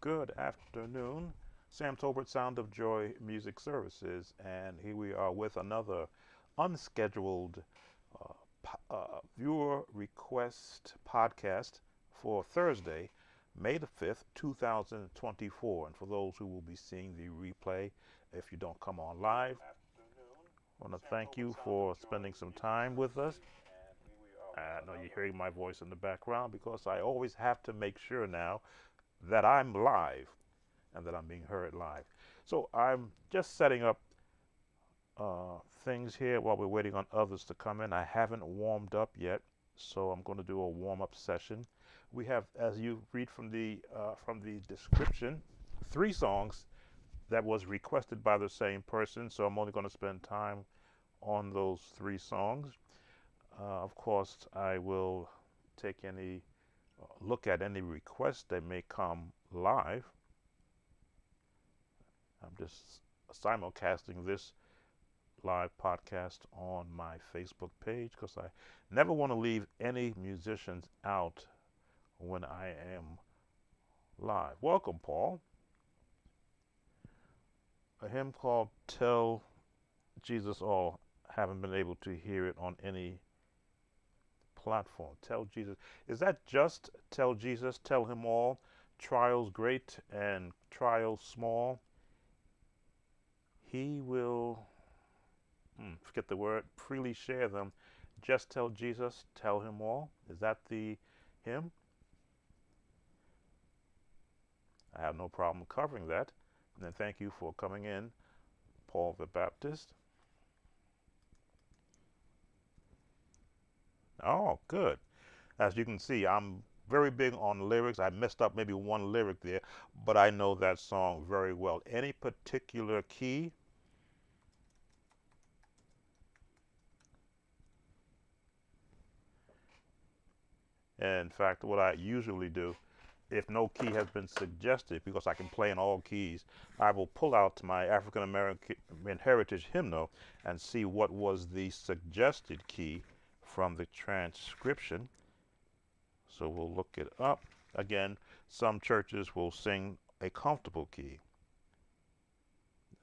Good afternoon. Sam Tolbert, Sound of Joy Music Services, and here we are with another unscheduled viewer request podcast for Thursday, May the 5th, 2024. And for those who will be seeing the replay, if you don't come on live, I want to thank you for spending some time with us. I know you're hearing my voice in the background because I always have to make sure now that I'm live and that I'm being heard live. So I'm just setting up things here while we're waiting on others to come in. I haven't warmed up yet, so I'm going to do a warm-up session. We have, as you read from the description, 3 songs that was requested by the same person. So I'm only going to spend time on those 3 songs. Of course, I will take any look at any requests that may come live. I'm just simulcasting this live podcast on my Facebook page because I never want to leave any musicians out when I am live. Welcome, Paul. A hymn called Tell Jesus All. Haven't been able to hear it on any platform. Tell Jesus. Is that just tell Jesus, tell him all, trials great and trials small? He will, forget the word, freely share them. Just tell Jesus, tell him all. Is that the hymn? I have no problem covering that. And then thank you for coming in, Paul the Baptist. Oh, good. As you can see, I'm very big on lyrics. I messed up maybe one lyric there, but I know that song very well. Any particular key? In fact, what I usually do, if no key has been suggested, because I can play in all keys, I will pull out my African American Heritage hymnal and see what was the suggested key from the transcription. So we'll look it up. Again, some churches will sing a comfortable key.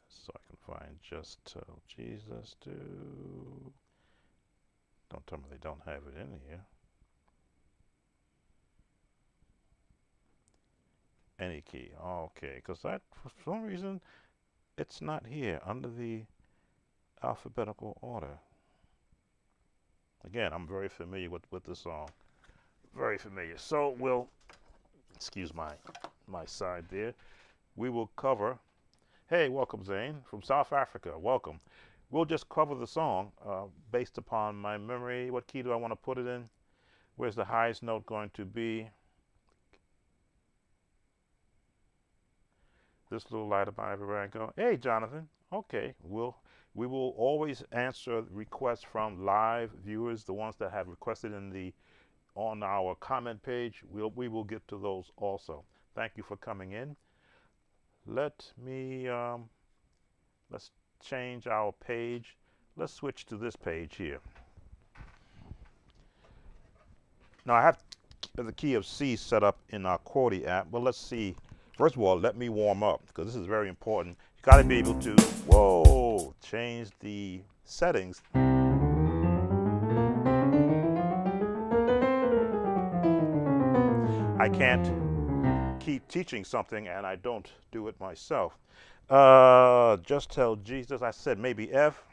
So I can find just tell Jesus to. Don't tell me they don't have it in here. Any key. Okay, because that, for some reason, it's not here under the alphabetical order. Again, I'm very familiar with the song. Very familiar. So we'll, excuse my side there. We will cover, hey, welcome Zane from South Africa, welcome. We'll just cover the song based upon my memory. What key do I want to put it in? Where's the highest note going to be? This little light about everywhere I go. Hey, Jonathan. Okay, we will always answer requests from live viewers, the ones that have requested on our comment page. We will get to those also. Thank you for coming in. Let's change our page. Let's switch to this page here. Now I have the key of C set up in our Chordy app, but let's see. First of all, let me warm up because this is very important. You got to be able to, change the settings. I can't keep teaching something and I don't do it myself. Just tell Jesus. I said maybe F.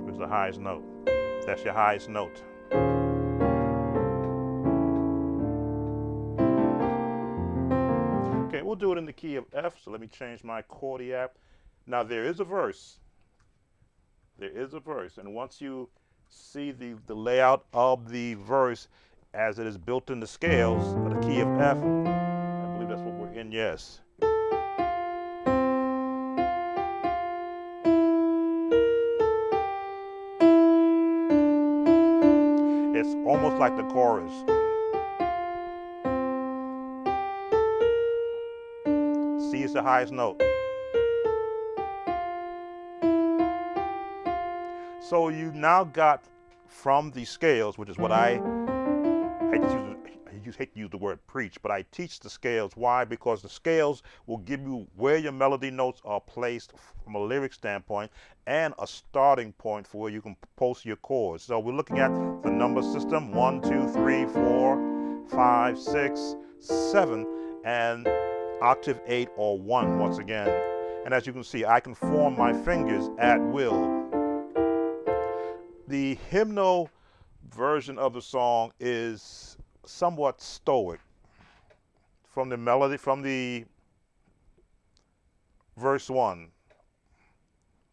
Where's the highest note? That's your highest note. Okay, we'll do it in the key of F, so let me change my Chordy app. Now there is a verse. There is a verse, and once you see the layout of the verse as it is built in the scales of the key of F, I believe that's what we're in, yes. It's almost like the chorus. C is the highest note. So you now got from the scales, which is what I hate to use the word preach, but I teach the scales. Why? Because the scales will give you where your melody notes are placed from a lyric standpoint and a starting point for where you can post your chords. So we're looking at the number system: 1, 2, 3, 4, 5, 6, 7, and octave 8 or 1 once again. And as you can see, I can form my fingers at will. The hymnal version of the song is somewhat stoic. From the melody, from the verse 1,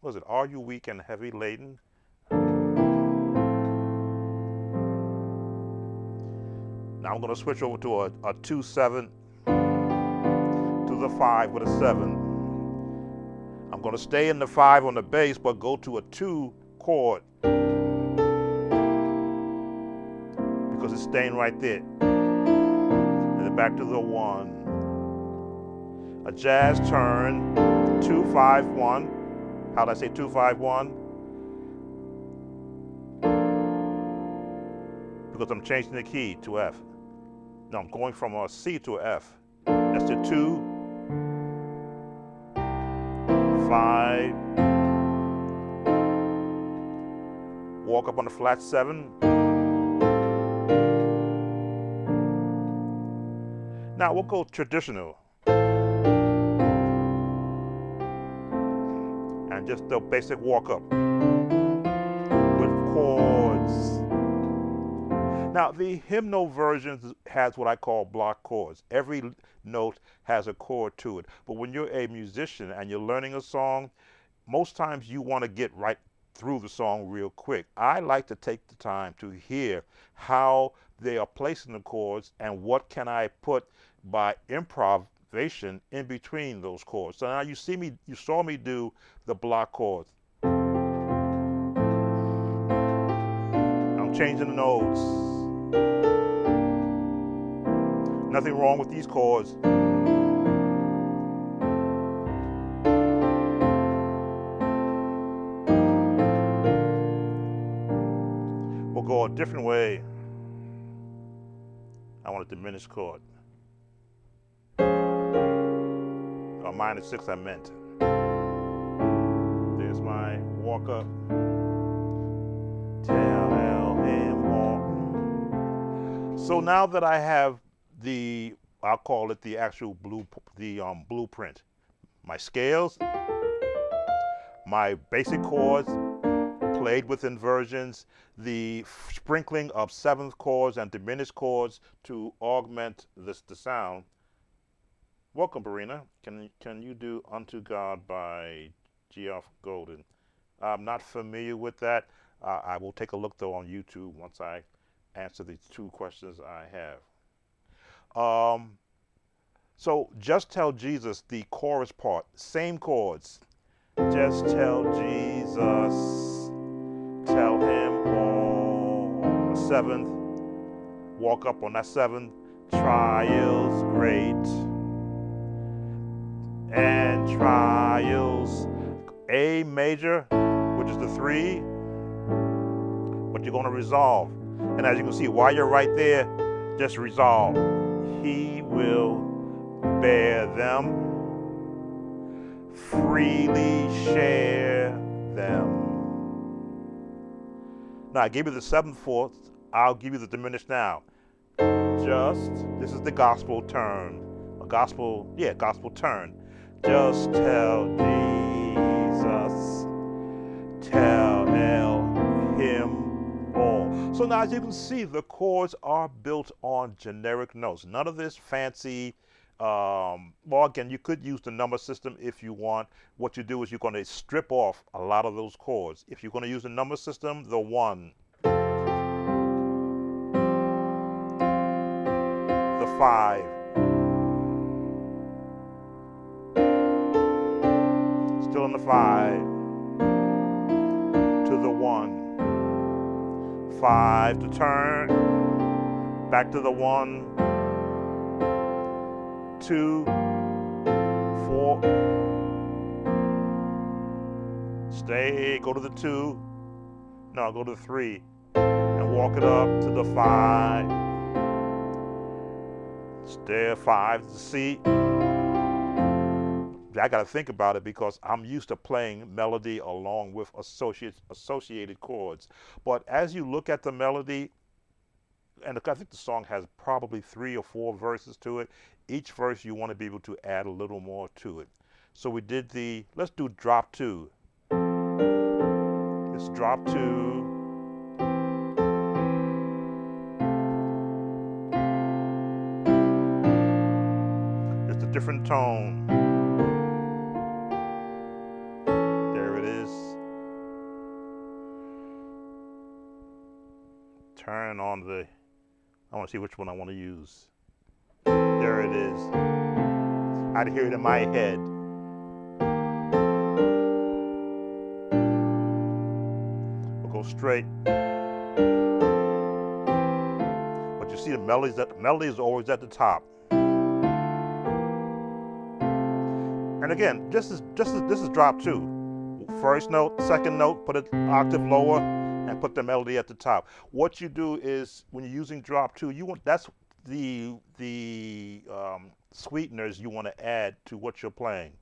what is it? Are you weak and heavy laden? Now I'm going to switch over to a 2-7 to the 5 with a 7. I'm going to stay in the 5 on the bass, but go to a 2 chord because it's staying right there. And then back to the 1. A jazz turn, 2-5-1. How did I say 2-5-1? Because I'm changing the key to F. Now I'm going from a C to a F. That's the 2, 5. Walk up on the flat 7. Now we'll go traditional. And just the basic walk up with chords. Now the hymnal version has what I call block chords. Every note has a chord to it. But when you're a musician and you're learning a song, most times you want to get right through the song real quick. I like to take the time to hear how they are placing the chords and what can I put by improvisation in between those chords. So now you saw me do the block chords. I'm changing the notes. Nothing wrong with these chords. We'll go a different way. I want a diminished chord. Or minor 6 I meant. There's my walk up. Tell him all. So now that I have I'll call it the actual blueprint. My scales, my basic chords played with inversions, the sprinkling of 7th chords and diminished chords to augment the sound. Welcome, Barina. Can you do Unto God by Geoff Golden? I'm not familiar with that. I will take a look, though, on YouTube once I answer the 2 questions I have. So Just Tell Jesus, the chorus part, same chords. Just tell Jesus, tell him all. A 7th, walk up on that 7th, trials great. And trials, A major, which is the 3, but you're going to resolve. And as you can see, while you're right there, just resolve. He will bear them, freely share them. Now I gave you the 7th, 4th, I'll give you the diminished now. This is the gospel turn. Gospel turn. Just tell Jesus, tell him all. So now as you can see, the chords are built on generic notes. None of this fancy, well, again, you could use the number system if you want. What you do is you're going to strip off a lot of those chords. If you're going to use the number system, the 1, the 5, still in the 5, to the 1, 5 to turn, back to the 1, 2, 4, Stay, go to the 2. No, go to the 3. And walk it up to the 5. Stay 5 to the C. I got to think about it because I'm used to playing melody along with associated chords. But as you look at the melody, and I think the song has probably 3 or 4 verses to it. Each verse you want to be able to add a little more to it. So we did let's do drop 2. It's drop 2. It's a different tone. There it is. Turn on I want to see which one I want to use. There it is. I'd hear it in my head. We'll go straight. But you see the melody is always at the top. And again, this is drop 2. First note, second note, put it octave lower, and put the melody at the top. What you do is when you're using drop 2, that's the sweeteners you want to add to what you're playing.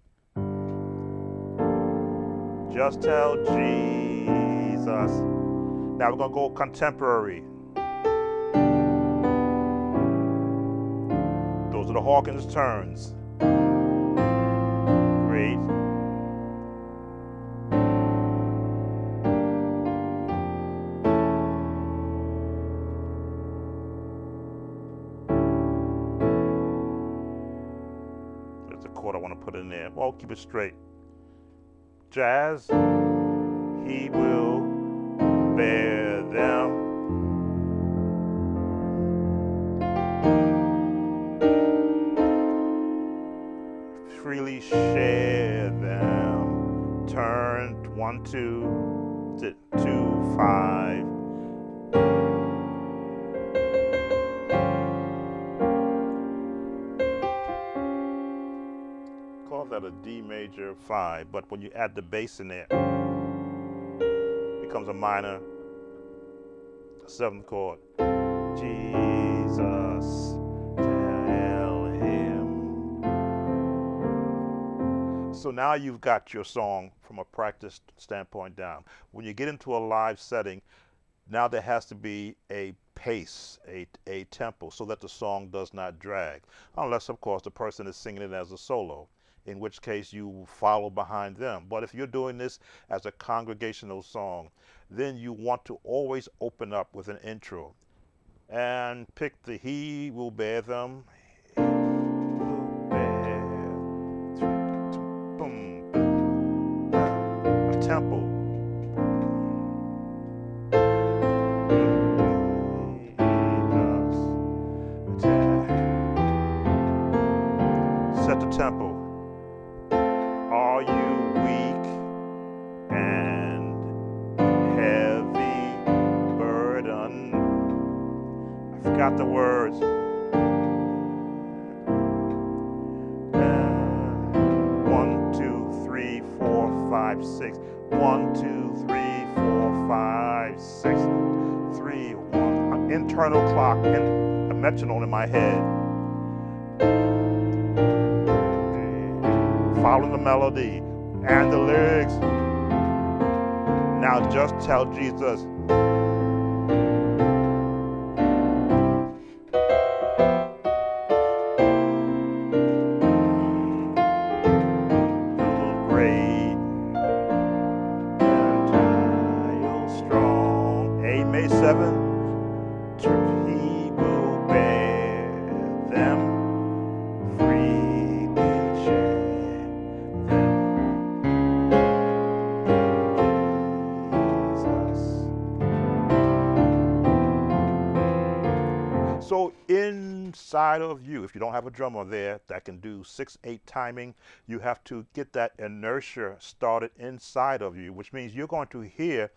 Just tell Jesus. Now we're gonna go contemporary. Those are the Hawkins turns. Great. Chord I want to put in there. Well, keep it straight. Jazz, he will bear them. Freely share them. Turn 1, 2 to 2, 5. That a D major 5, but when you add the bass in there, it becomes a minor 7th chord. Jesus, tell him. So now you've got your song from a practice standpoint down. When you get into a live setting, now there has to be a pace, a tempo, so that the song does not drag, unless of course the person is singing it as a solo, in which case you follow behind them. But if you're doing this as a congregational song, then you want to always open up with an intro and pick the he will bear them. He will bear, boom, a tempo. Set the tempo. Are you weak and heavy burden? I forgot the words. 1, 2, 3, 4, 5, 6. 1, 2, 3, 4, 5, 6. 3, 1. An internal clock and a metronome in my head. Follow the melody and the lyrics. Now just tell Jesus. Great and strong. A May 7th. He will bear them. So inside of you, if you don't have a drummer there that can do 6/8 timing, you have to get that inertia started inside of you, which means you're going to hear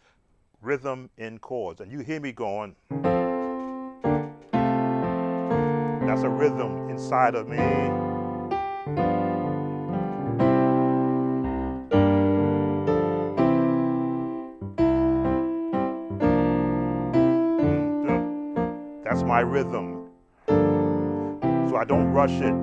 rhythm in chords. And you hear me going, that's a rhythm inside of me. my rhythm, so I don't rush it.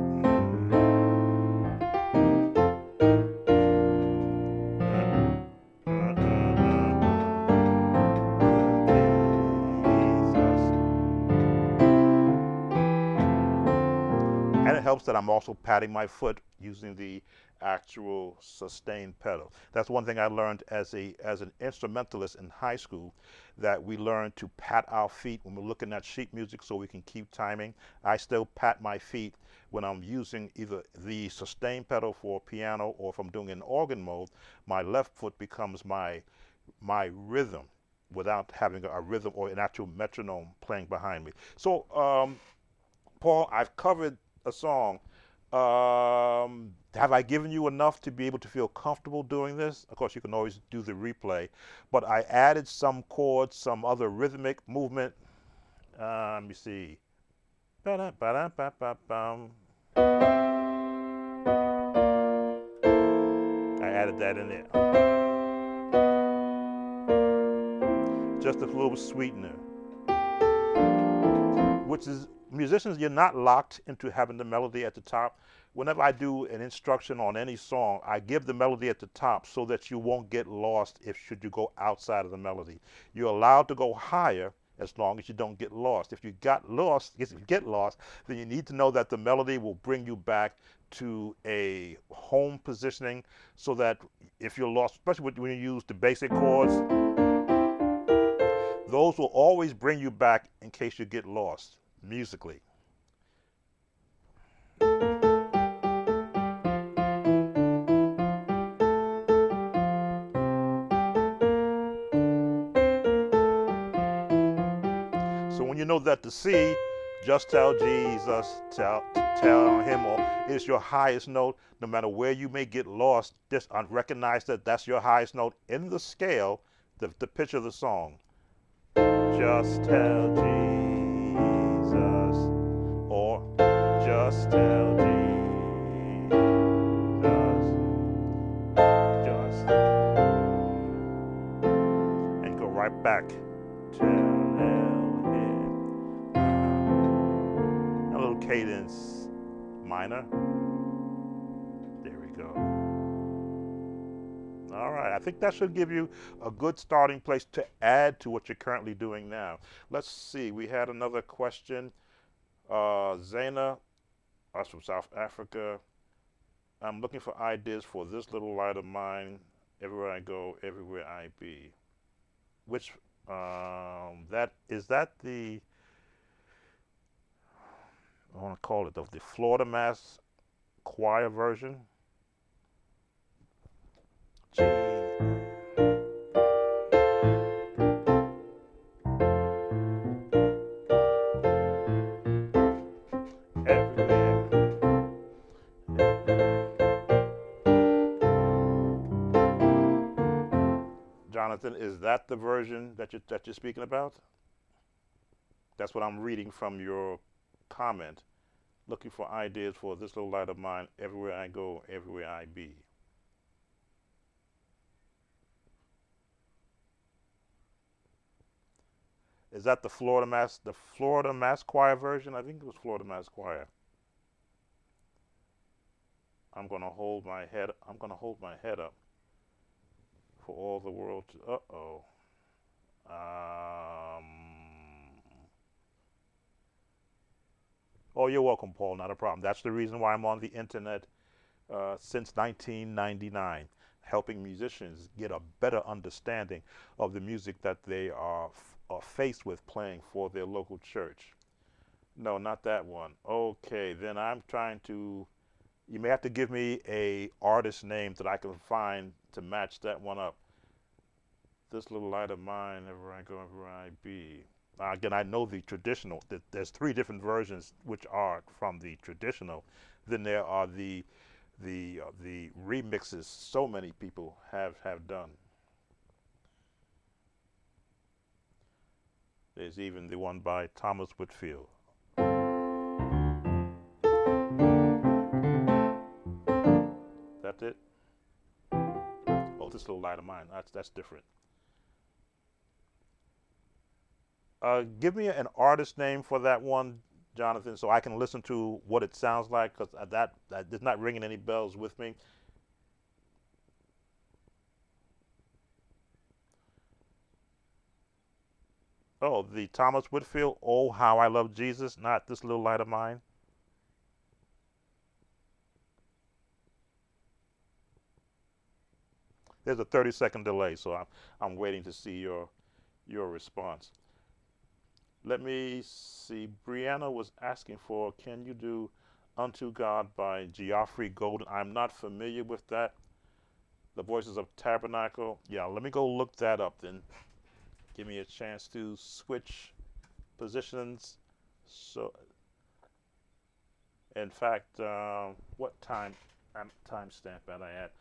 And it helps that I'm also patting my foot using the actual sustain pedal. That's one thing I learned as an instrumentalist in high school, that we learn to pat our feet when we're looking at sheet music so we can keep timing. I still pat my feet when I'm using either the sustain pedal for piano, or if I'm doing an organ mode, my left foot becomes my rhythm without having a rhythm or an actual metronome playing behind me. So Paul, I've covered a song. Have I given you enough to be able to feel comfortable doing this? Of course, you can always do the replay, but I added some chords, some other rhythmic movement. Let me see. Ba-da-ba-da-ba-ba-bum. I added that in there. Just a little sweetener. Which is, musicians, you're not locked into having the melody at the top. Whenever I do an instruction on any song, I give the melody at the top so that you won't get lost should you go outside of the melody. You're allowed to go higher as long as you don't get lost. If you get lost, then you need to know that the melody will bring you back to a home positioning, so that if you're lost, especially when you use the basic chords, those will always bring you back in case you get lost musically. So when you know that the C, just tell Jesus, tell him, or is your highest note, no matter where you may get lost, just recognize that that's your highest note in the scale, the pitch of the song. Just tell Jesus, or just tell Jesus, just, and go right back. Tell him, a little cadence minor. There we go. All right, I think that should give you a good starting place to add to what you're currently doing now. Let's see, we had another question. Zaina, us from South Africa. I'm looking for ideas for this little light of mine. Everywhere I go, everywhere I be. Which, that the, I want to call it the Florida Mass Choir version. G. Jonathan, is that the version that you're speaking about? That's what I'm reading from your comment. Looking for ideas for this little light of mine. Everywhere I go, everywhere I be. Is that the Florida Mass Choir version? I think it was Florida Mass Choir. I'm gonna hold my head up for all the world to. Oh, you're welcome, Paul. Not a problem. That's the reason why I'm on the internet since 1999, helping musicians get a better understanding of the music that they are faced with playing for their local church. No, not that one. Okay, then I'm trying to. You may have to give me a artist name that I can find to match that one up. This little light of mine, everywhere I go, everywhere I be. Again, I know the traditional. There's 3 different versions which are from the traditional. Then there are the remixes so many people have done. There's even the one by Thomas Whitfield. That's it. Oh, this little light of mine. That's different. Give me an artist name for that one, Jonathan, so I can listen to what it sounds like, because that is not ringing any bells with me. Oh, the Thomas Whitfield, "Oh How I Love Jesus," not "This Little Light of Mine." There's a 30-second delay, so I'm waiting to see your response. Let me see. Brianna was asking for, can you do "Unto God" by Geoffrey Golden? I'm not familiar with that. The Voices of Tabernacle. Yeah, let me go look that up then. Give me a chance to switch positions. So, in fact, what timestamp am I at?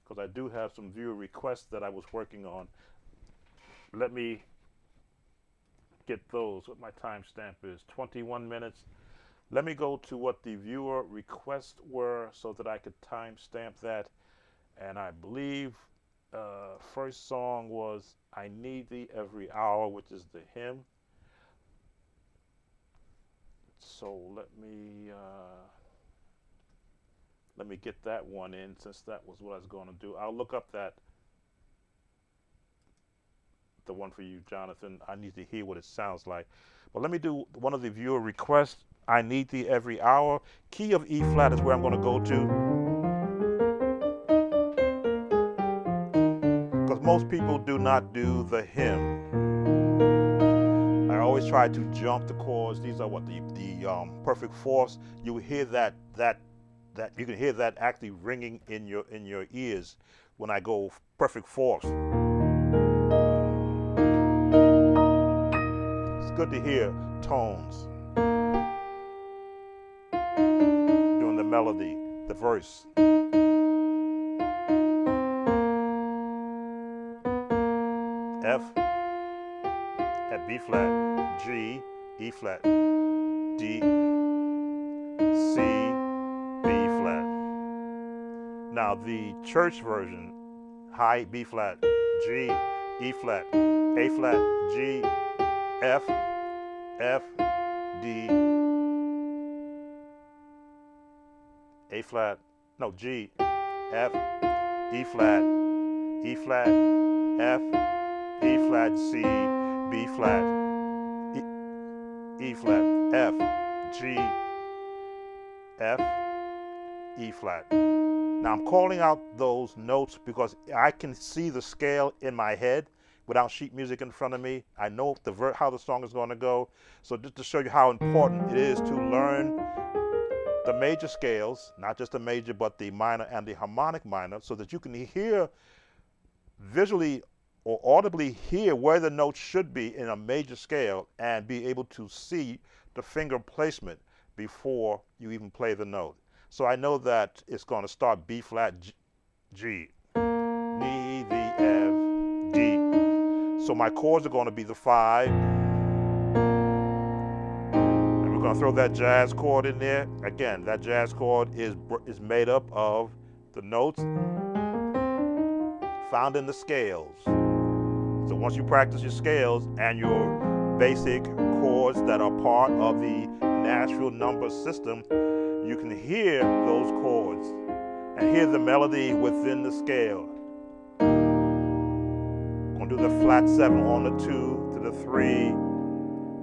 Because I do have some viewer requests that I was working on. Let me get those. What my timestamp is, 21 minutes. Let me go to what the viewer requests were so that I could timestamp that. And I believe first song was "I Need Thee Every Hour," which is the hymn. So let me get that one in, since that was what I was going to do. I'll look up the one for you, Jonathan. I need to hear what it sounds like. But let me do one of the viewer requests. "I Need Thee Every Hour." Key of E flat is where I'm going to go to, because most people do not do the hymn. I always try to jump the chords. These are what the perfect fourths. You hear that you can hear that actually ringing in your ears when I go perfect fourths. It's good to hear tones doing the melody, the verse. F at B flat, G, E flat, D, C, B flat. Now the church version, high B flat, G, E flat, A flat, G, F, F, D, A flat, no, G, F, E flat, E flat, F, E flat, C, B flat, E flat, F, G, F, E flat. Now I'm calling out those notes because I can see the scale in my head without sheet music in front of me. I know how the song is going to go. So just to show you how important it is to learn the major scales, not just the major, but the minor and the harmonic minor, so that you can hear visually or audibly hear where the notes should be in a major scale and be able to see the finger placement before you even play the note. So I know that it's going to start B flat, G, D, the F, D. So my chords are going to be the 5. And we're going to throw that jazz chord in there. Again, that jazz chord is made up of the notes found in the scales. So once you practice your scales and your basic chords that are part of the natural number system, you can hear those chords and hear the melody within the scale. I'm going to do the flat 7 on the 2 to the 3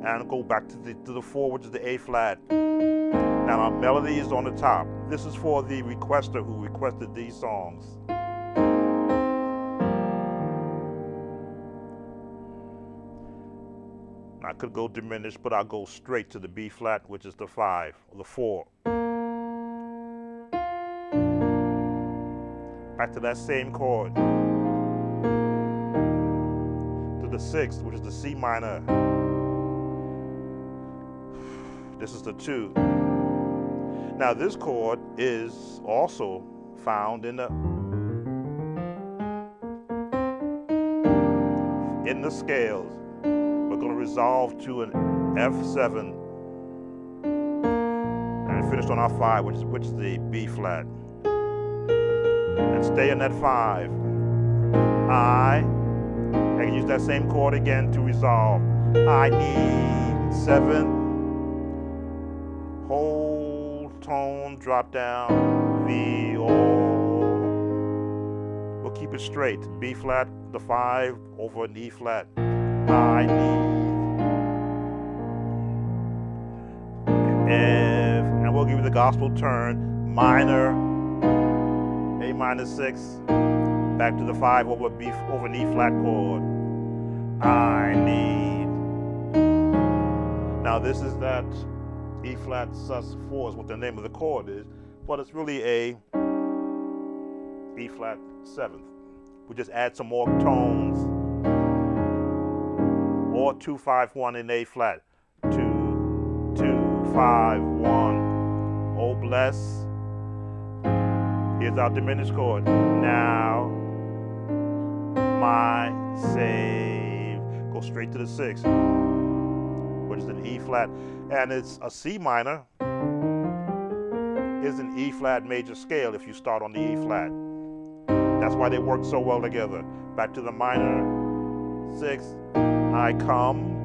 and go back to the 4, which is the A flat. Now our melody is on the top. This is for the requester who requested these songs. I could go diminished, but I'll go straight to the B flat, which is the 5 or the 4. Back to that same chord. To the 6th, which is the C minor. This is the 2. Now this chord is also found in the scales. We're going to resolve to an F7 and finish on our 5, which is the B flat. And stay in that 5. I can use that same chord again to resolve. I need 7, whole tone, drop down, V, all. We'll keep it straight. B flat, the 5 over an E flat. I need F, and we'll give you the gospel turn, minor, A minor 6, back to the 5 over B over an E flat chord. I need. Now this is that E flat sus 4 is what the name of the chord is, but it's really a E flat 7th. We just add some more tones, or 2 5 1 in A flat, 2 2 5 1. Oh bless. Here's our diminished chord. Now my save. Go straight to the 6, which is an E flat, and it's a C minor. Is an E flat major scale if you start on the E flat. That's why they work so well together. Back to the minor 6. I come.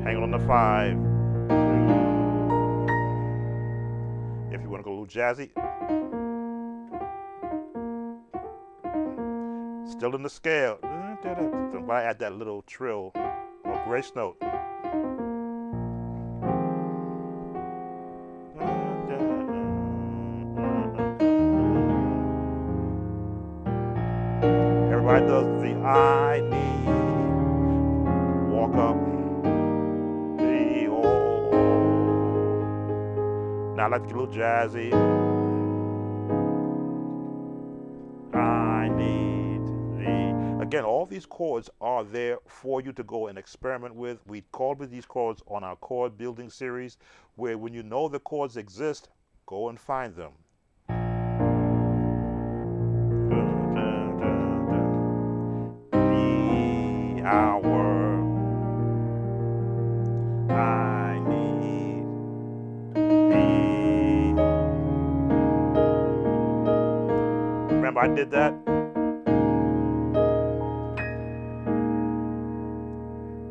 Hang on the 5. If you want to go a little jazzy. Still in the scale. But I add that little trill or grace note. Everybody does the I need. Walk up. The oh. Now I like to get a little jazzy. I need the. Again, all these chords are there for you to go and experiment with. We called with these chords on our chord building series, where when you know the chords exist, go and find them. The hour I need the. Remember I did that?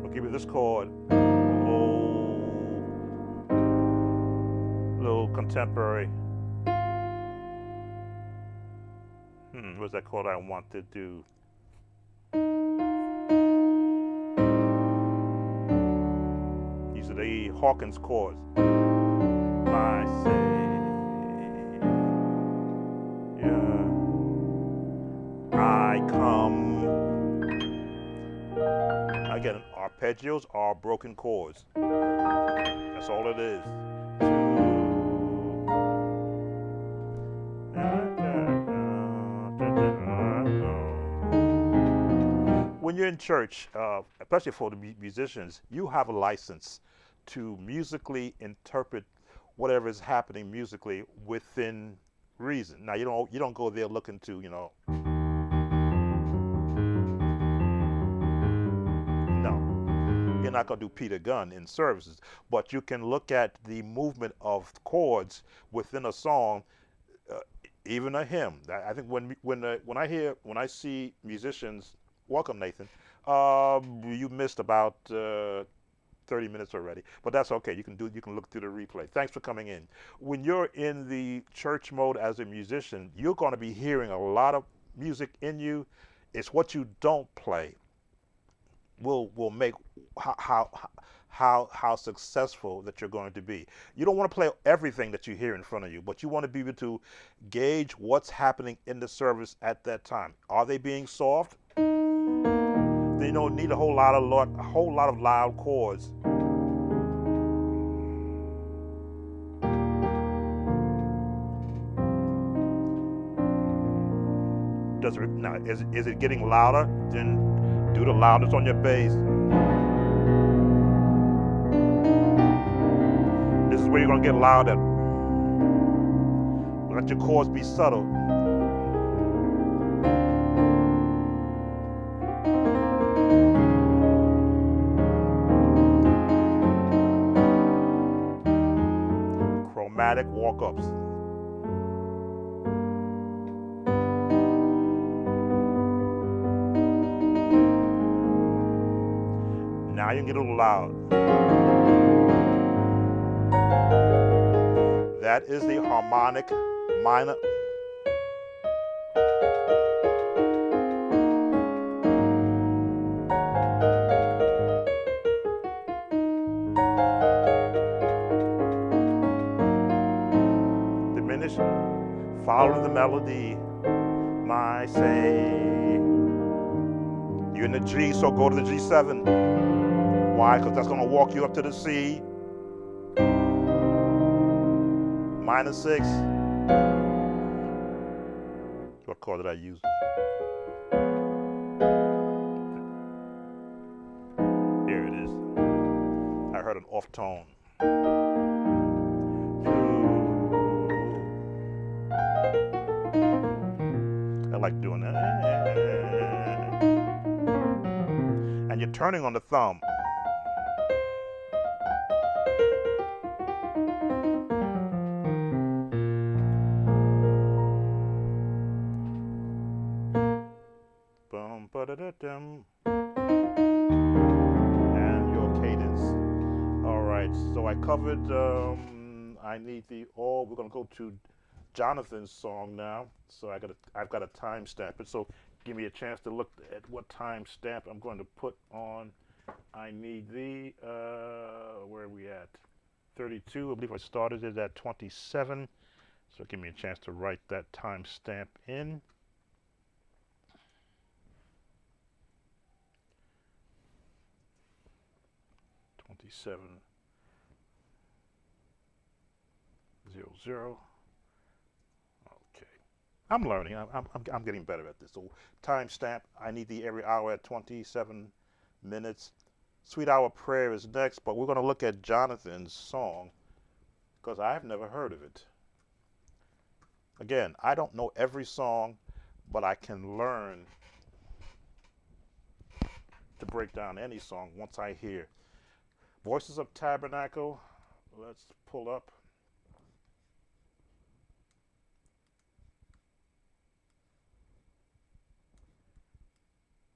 I'll give you this chord. Oh, little contemporary. What's that chord I want to do? These are the Hawkins chords. My Savior, I come. Again, arpeggios are broken chords. That's all it is. When you're in church, especially for the musicians, you have a license to musically interpret whatever is happening musically within reason. Now you don't go there looking to, no. You're not going to do Peter Gunn in services, but you can look at the movement of chords within a song, even a hymn. I think when I see musicians. Welcome, Nathan. You missed about 30 minutes already, but that's okay. You can look through the replay. Thanks for coming in. When you're in the church mode as a musician, you're going to be hearing a lot of music in you. It's what you don't play will make how successful that you're going to be. You don't want to play everything that you hear in front of you, but you want to be able to gauge what's happening in the service at that time. Are they being soft? They don't need a whole lot of loud chords. Is it getting louder? Then do the loudness on your bass. This is where you're gonna get louder. Let your chords be subtle. Chromatic walk-ups. Now you can get a little loud. That is the harmonic minor. Diminish, follow the melody, my say. You're in the G, so go to the G7. Why? Because that's going to walk you up to the C. Minor 6. What chord did I use? Here it is. I heard an off tone. I like doing that. And you're turning on the thumb. Boom, ba-da-da-dum. And your cadence. All right, so I covered, I need the all. We're gonna go to Jonathan's song now. So I've got a timestamp it. So give me a chance to look at what timestamp I'm going to put on. I need the, where are we at? 32, I believe I started it at 27. So give me a chance to write that timestamp in. Seven 00. Okay, I'm learning. I'm getting better at this. So timestamp. I need the every hour at 27 minutes. Sweet Hour Prayer is next, but we're going to look at Jonathan's song because I've never heard of it. Again, I don't know every song, but I can learn to break down any song once I hear. Voices of Tabernacle, let's pull up.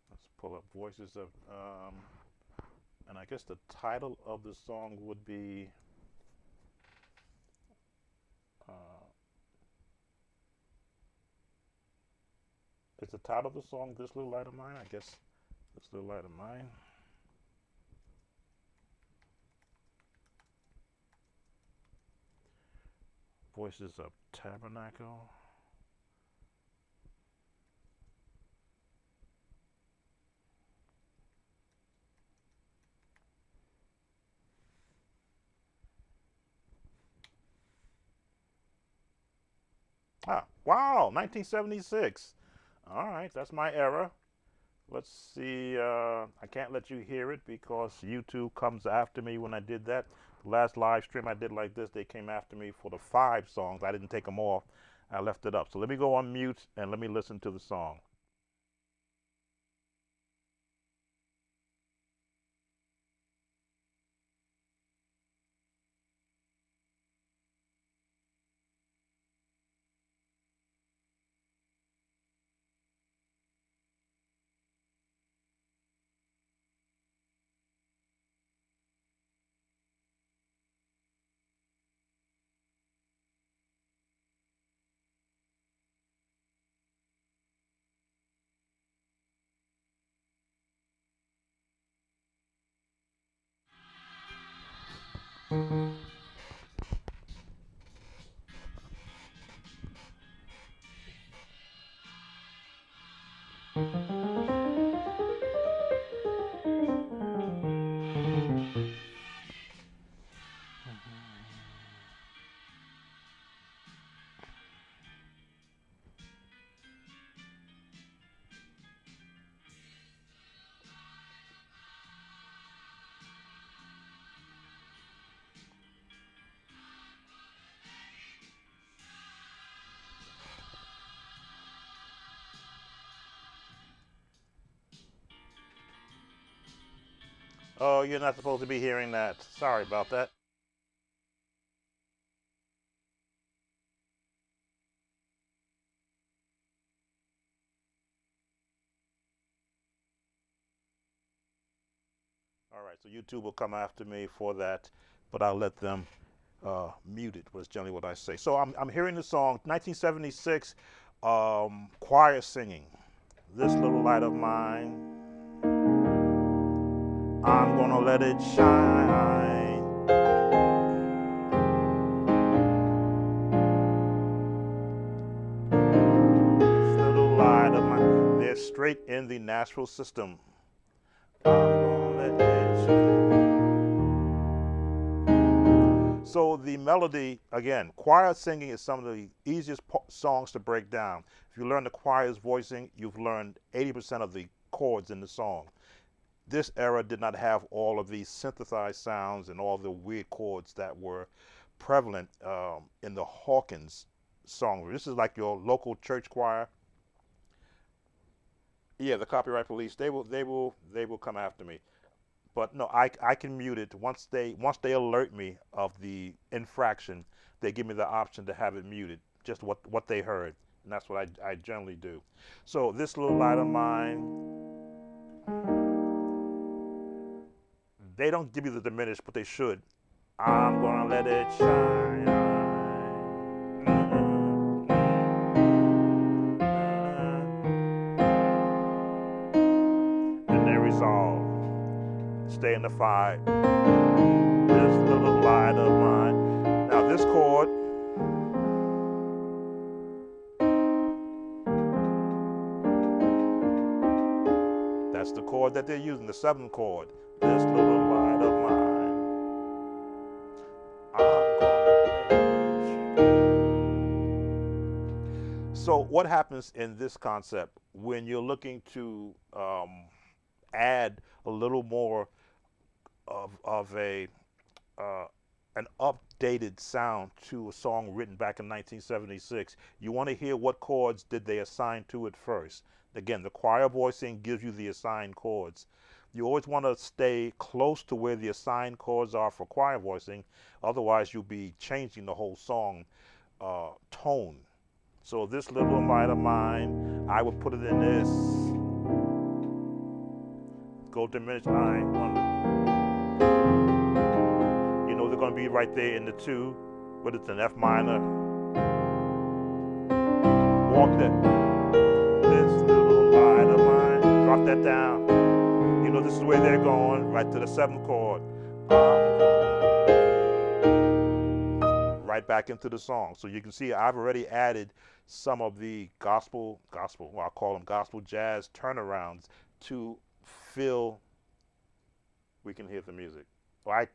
Let's pull up Voices of, and I guess the title of the song would be, is the title of the song This Little Light of Mine? I guess This Little Light of Mine. Voices of Tabernacle. Ah, wow, 1976. All right, that's my era. Let's see, I can't let you hear it because YouTube comes after me when I did that. The last live stream I did like this, they came after me for the 5 songs. I didn't take them off. I left it up. So let me go on mute and let me listen to the song. Oh, you're not supposed to be hearing that. Sorry about that. All right, right, so YouTube will come after me for that, but I'll let them mute it, was generally what I say. So I'm hearing the song, 1976, choir singing. This little light of mine, I'm gonna let it shine. This little light of mine, they're straight in the Nashville system. I'm gonna let it shine. So the melody, again, choir singing is some of the easiest songs to break down. If you learn the choir's voicing, you've learned 80% of the chords in the song. This era did not have all of these synthesized sounds and all the weird chords that were prevalent in the Hawkins song. This is like your local church choir. Yeah, the copyright police, they will come after me. But no, I can mute it once they alert me of the infraction. They give me the option to have it muted, just what they heard, and that's what I generally do. So this little light of mine, they don't give you the diminished, but they should. I'm gonna let it shine. Then they resolve. Stay in the 5. This little light of mine. Now this chord, that's the chord that they're using, the 7th chord. This little light of mine, I'm gonna. So what happens in this concept when you're looking to add a little more of an updated sound to a song written back in 1976? You want to hear what chords did they assign to it first. Again, the choir voicing gives you the assigned chords. You always want to stay close to where the assigned chords are for choir voicing, otherwise you'll be changing the whole song tone. So this little light of mine, I would put it in this. Go diminished I. You know they're going to be right there in the 2, but it's an F minor. Walk that. This little light of mine, drop that down. You know this is where they're going, right to the 7th chord. Right back into the song. So you can see I've already added some of the gospel, well, I'll call them gospel jazz turnarounds to fill. We can hear the music. Well,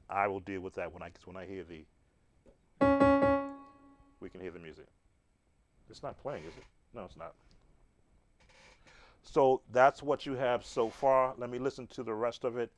I will deal with that when I hear the. We can hear the music. It's not playing, is it? No, it's not. So that's what you have so far. Let me listen to the rest of it.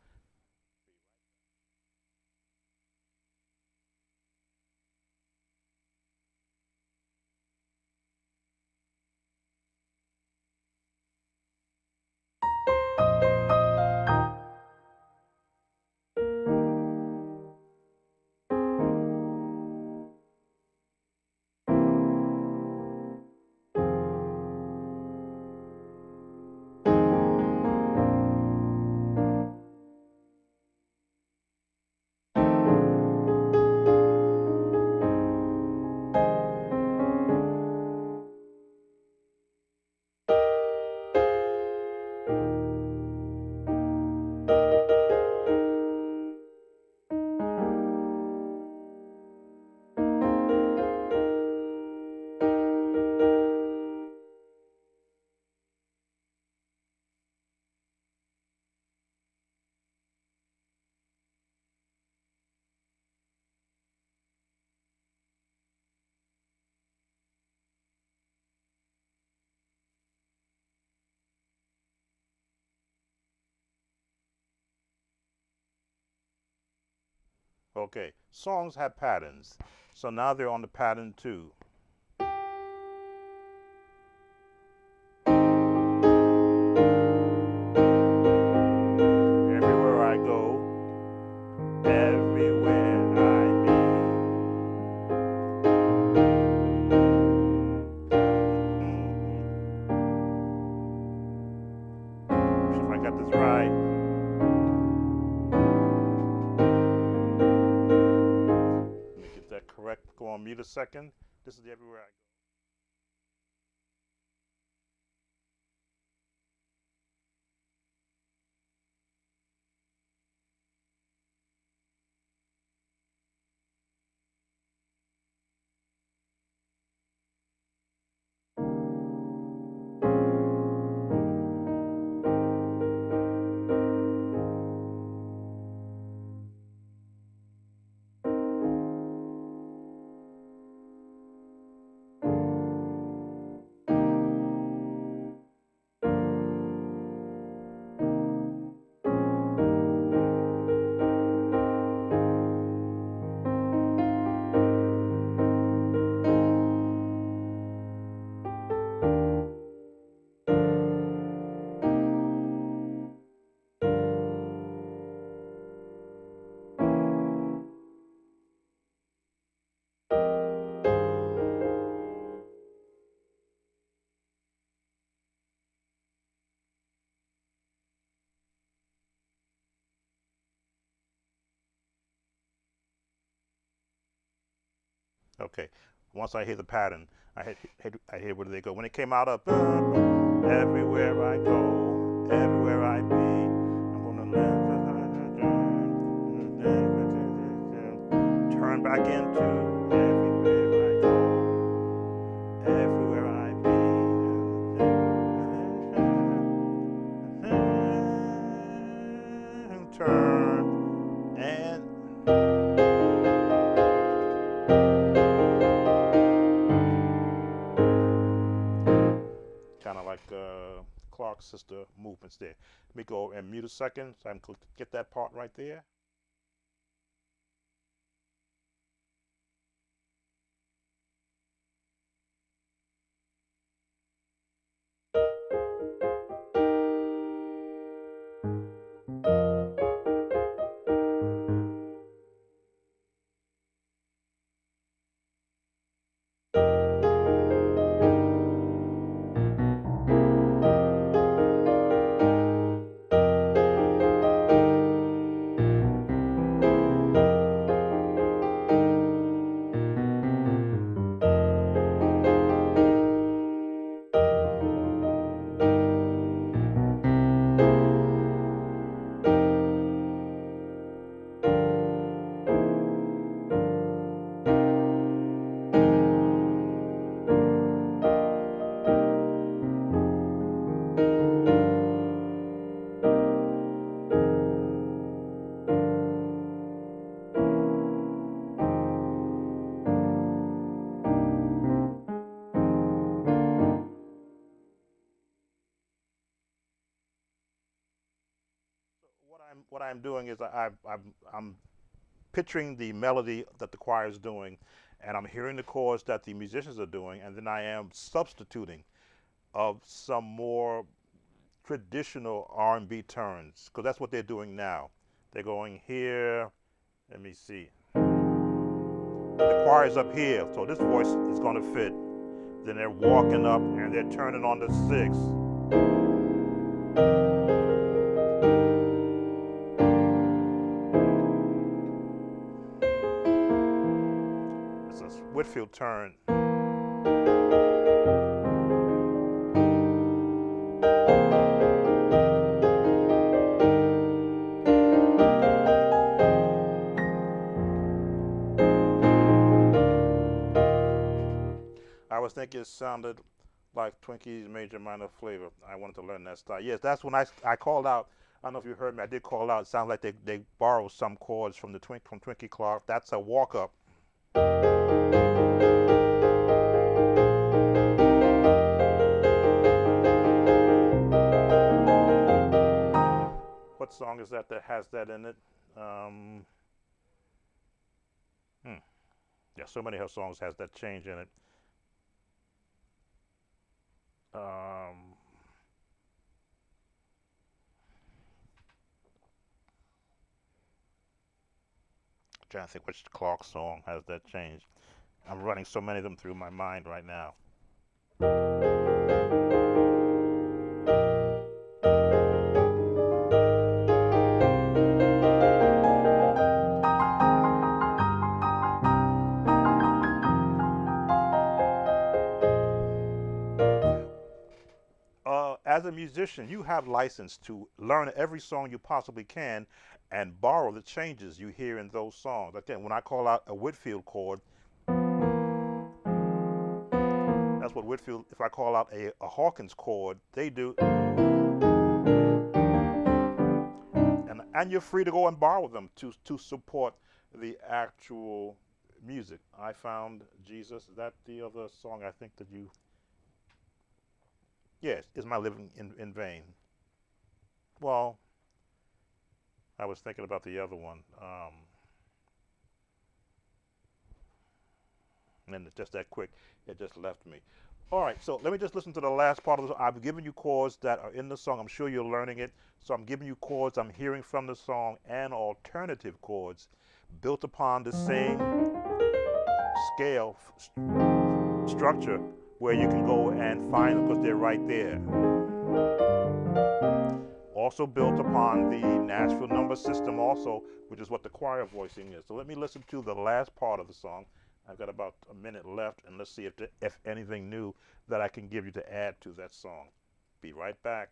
Okay, songs have patterns. So now they're on the pattern 2. Everywhere I go, everywhere I be. See if I got this right. second. This is the everywhere I go. Okay. Once I hear the pattern, I hear where they go. When it came out of everywhere I go, everywhere I be, I'm gonna turn back into everywhere I go, everywhere I be, turn and kind of like Clark's sister movements there. Let me go and mute a second so I can get that part right there. What I'm doing is I'm picturing the melody that the choir is doing, and I'm hearing the chords that the musicians are doing, and then I am substituting of some more traditional R&B turns, because that's what they're doing now. They're going here. Let me see. The choir is up here, so this voice is going to fit. Then they're walking up and they're turning on the sixth. Whitfield turn. I was thinking it sounded like Twinkie's major minor flavor. I wanted to learn that style. Yes, that's when I called out. I don't know if you heard me. I did call out. It sounds like they borrowed some chords from from Twinkie Clark. That's a walk up. What song is that has that in it? Yeah, so many of her songs has that change in it. Trying to think which Clark song has that change. I'm running so many of them through my mind right now. as a musician, you have license to learn every song you possibly can and borrow the changes you hear in those songs. Again, when I call out a Whitfield chord, that's what Whitfield, if I call out a Hawkins chord, they do. And you're free to go and borrow them to support the actual music. I Found Jesus. Is that the other song I think that you... Yes, Is My Living in Vain? Well, I was thinking about the other one. And just that quick, it just left me. All right, so let me just listen to the last part of the song. I've given you chords that are in the song. I'm sure you're learning it. So I'm giving you chords I'm hearing from the song and alternative chords built upon the same scale structure where you can go and find them because they're right there. Also built upon the Nashville number system also, which is what the choir voicing is. So let me listen to the last part of the song. I've got about a minute left, and let's see if anything new that I can give you to add to that song. Be right back.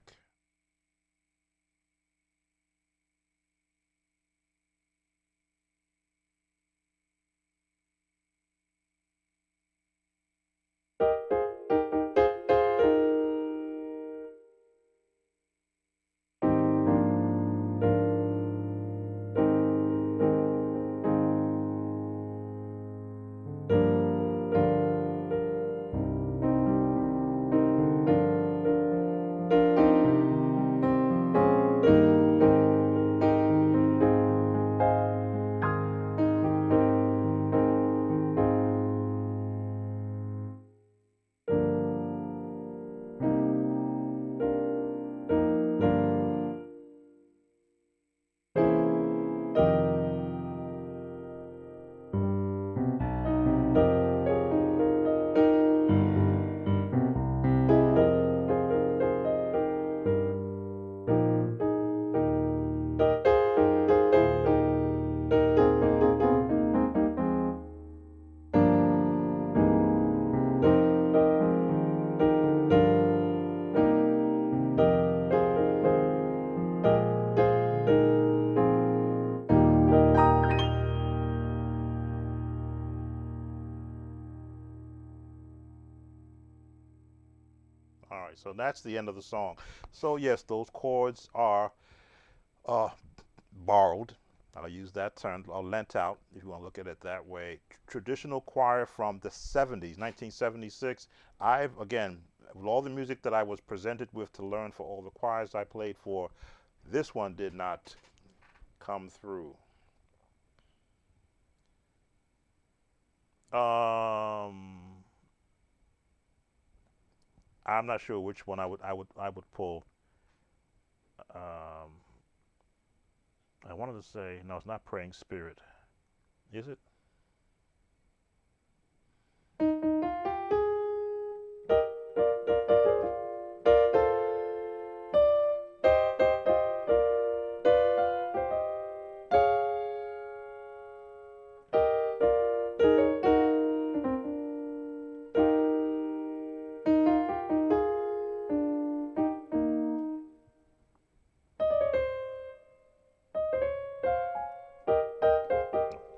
All right, so that's the end of the song. So yes, those chords are uh, borrowed. I'll use that term, or lent out, if you want to look at it that way. Traditional choir from the 70s, 1976. I've, again, with all the music that I was presented with to learn for all the choirs I played for, this one did not come through. I'm not sure which one I would pull. Um, I wanted to say no, it's not Praying Spirit, is it?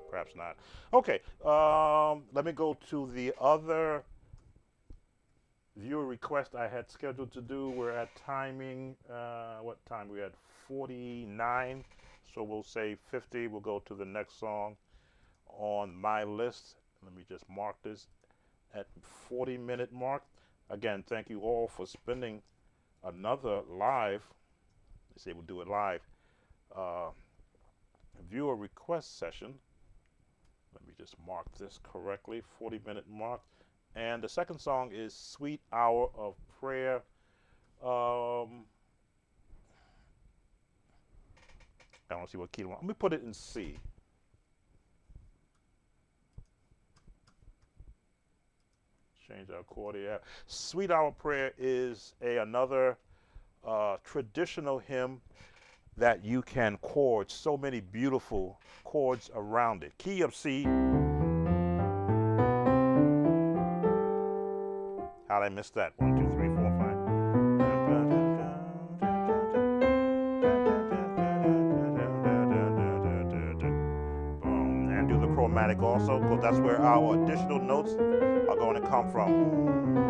Perhaps not. Okay, let me go to the other viewer request I had scheduled to do. We're at timing, what time? We're at 49, so we'll say 50. We'll go to the next song on my list. Let me just mark this at 40-minute mark. Again, thank you all for spending another live, let's say we'll do it live, viewer request session. Let me just mark this correctly, 40-minute mark. And the second song is Sweet Hour of Prayer. I don't see what key. Let me put it in C. Change our chord here. Sweet Hour Prayer is another traditional hymn that you can chord so many beautiful chords around it. Key of C. How'd I miss that? 1, 2, 3, 4, 5. chromatic also, because that's where our additional notes are going to come from.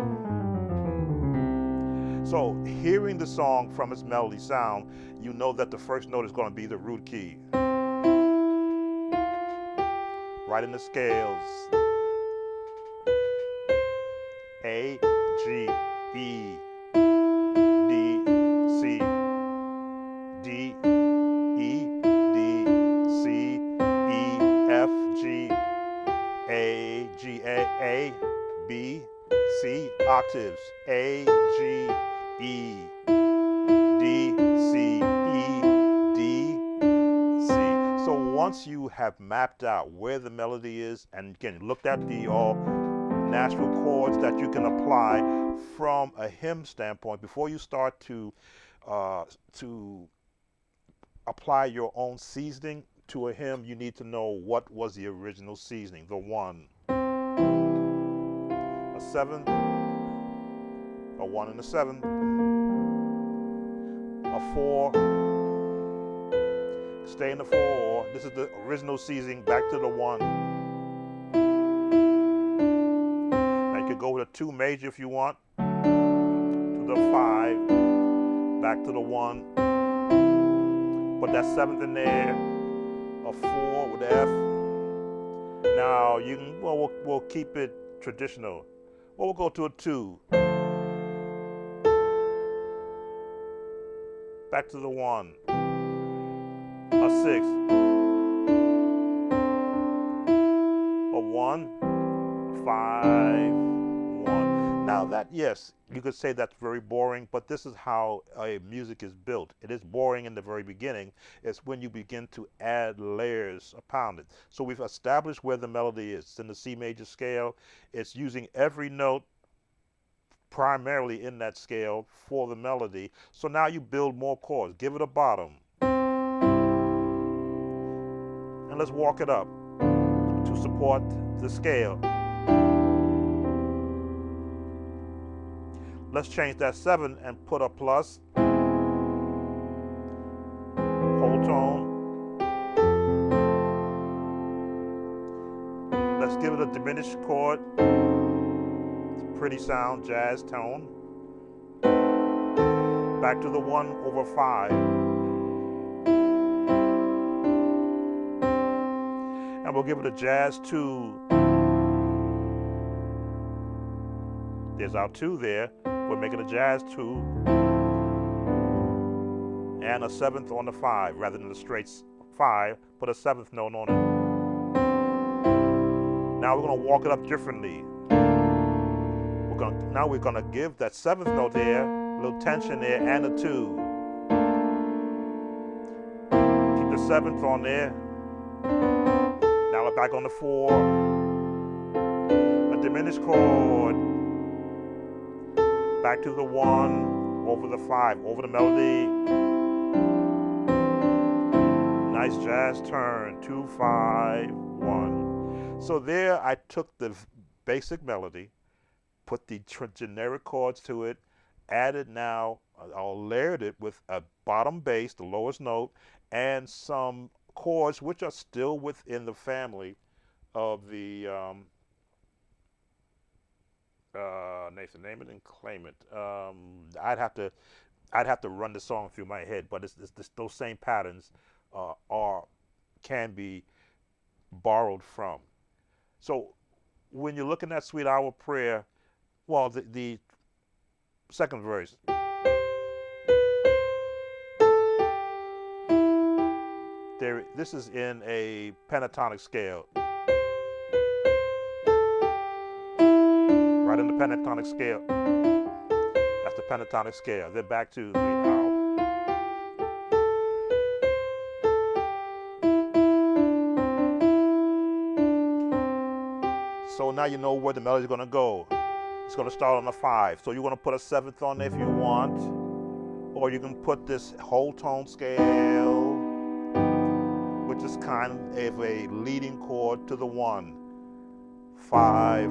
So hearing the song from its melody sound, you know that the first note is going to be the root key. Right in the scales. A, G, E, D, C, D, E, D, C, E, F, G, A, G, A, B, C, octaves. A, G, E, D, C, E, D, C. So once you have mapped out where the melody is, and again, looked at the all natural chords that you can apply from a hymn standpoint, before you start to apply your own seasoning to a hymn, you need to know what was the original seasoning. The 1, a 7, a 1 and a 7, a 4, stay in the 4. This is the original seasoning, back to the 1. Go with a 2 major if you want, to the 5, back to the 1, put that 7th in there, a 4 with the F. Now you can, well, we'll keep it traditional. Well, we'll go to a 2, back to the 1, a 6, a 1, 5, 1. Now that, yes, you could say that's very boring, but this is how music is built. It is boring in the very beginning. It's when you begin to add layers upon it. So we've established where the melody is. It's in the C major scale. It's using every note primarily in that scale for the melody. So now you build more chords. Give it a bottom. And let's walk it up to support the scale. Let's change that 7 and put a plus. Whole tone. Let's give it a diminished chord. It's a pretty sound, jazz tone. Back to the 1 over 5. And we'll give it a jazz 2. There's our 2 there. We're making a jazz 2 and a 7th on the 5 rather than the straight 5. Put a 7th note on it. Now we're going to walk it up differently. Now we're going to give that 7th note there, a little tension there, and a 2. Keep the 7th on there. Now we're back on the 4. A diminished chord. Back to the 1, over the 5, over the melody. Nice jazz turn, 2, 5, 1. So there I took the basic melody, put the generic chords to it, added now, I layered it with a bottom bass, the lowest note, and some chords which are still within the family of the Nathan, name it and claim it. I'd have to run the song through my head, but it's those same patterns can be borrowed from. So when you're looking at Sweet Hour Prayer, well, the second verse. This is in a pentatonic scale. Right in the pentatonic scale. That's the pentatonic scale. Then back to the hour. So now you know where the melody is going to go. It's going to start on a 5. So you're going to put a 7th on there if you want. Or you can put this whole tone scale, which is kind of a leading chord to the 1. 5.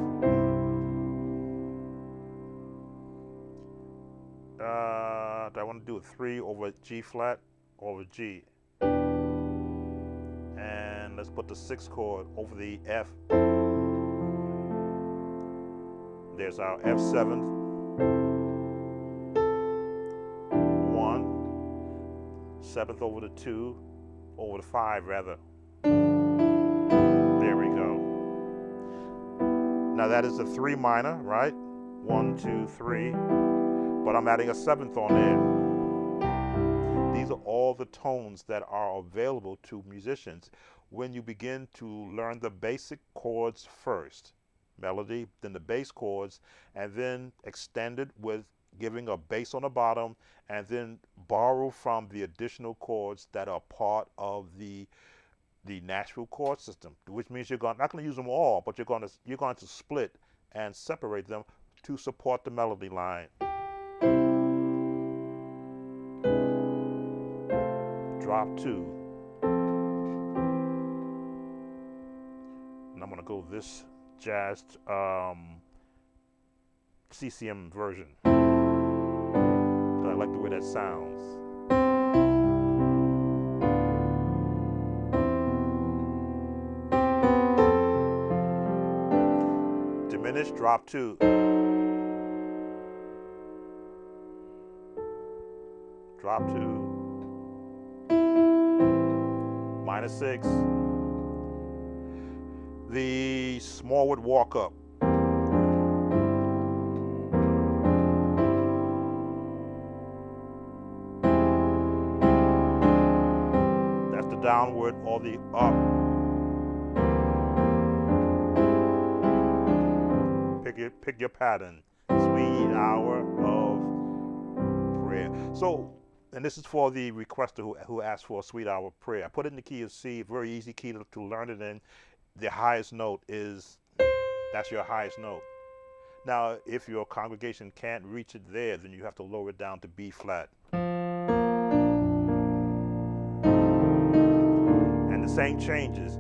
I want to do a 3 over G flat over G, and let's put the 6th chord over the F. There's our F7, 1, 7th over the 2, over the 5 rather. There we go. Now that is a 3 minor, right? 1, 2, 3, but I'm adding a 7th on there. These are all the tones that are available to musicians when you begin to learn the basic chords first. Melody, then the bass chords, and then extend it with giving a bass on the bottom, and then borrow from the additional chords that are part of the natural chord system, which means you're not going to use them all, but you're going to split and separate them to support the melody line. Drop 2. And I'm going to go this jazz CCM version. I like the way that sounds. Diminish, drop 2. Drop 2. Minor 6. The Smallwood walk up. That's the downward or the up. Pick your pattern. Sweet hour of prayer. So, and this is for the requester who asked for a sweet hour of prayer. I put it in the key of C, very easy key to learn it in. The highest note is, that's your highest note. Now, if your congregation can't reach it there, then you have to lower it down to B flat. And the same changes.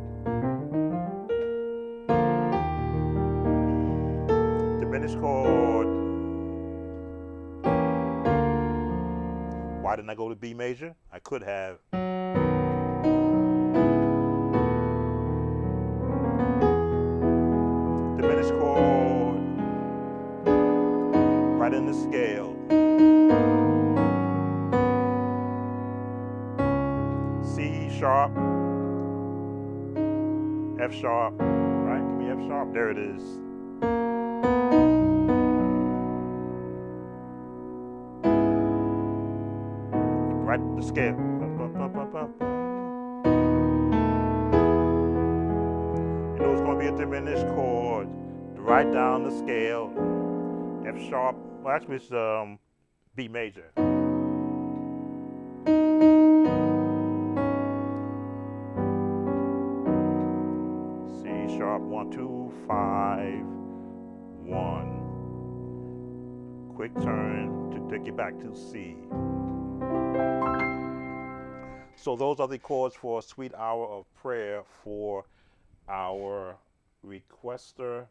Diminished chord. Why didn't I go to B major? I could have. Diminished chord. Right in the scale. C sharp. F sharp. Right? Give me F sharp. There it is. Right, the scale. You know it's going to be a diminished chord. Right down the scale. F sharp. Well, actually it's B major. C sharp. 1, 2, 5, 1. Quick turn to take you back to C. So those are the chords for Sweet Hour of Prayer for our requester,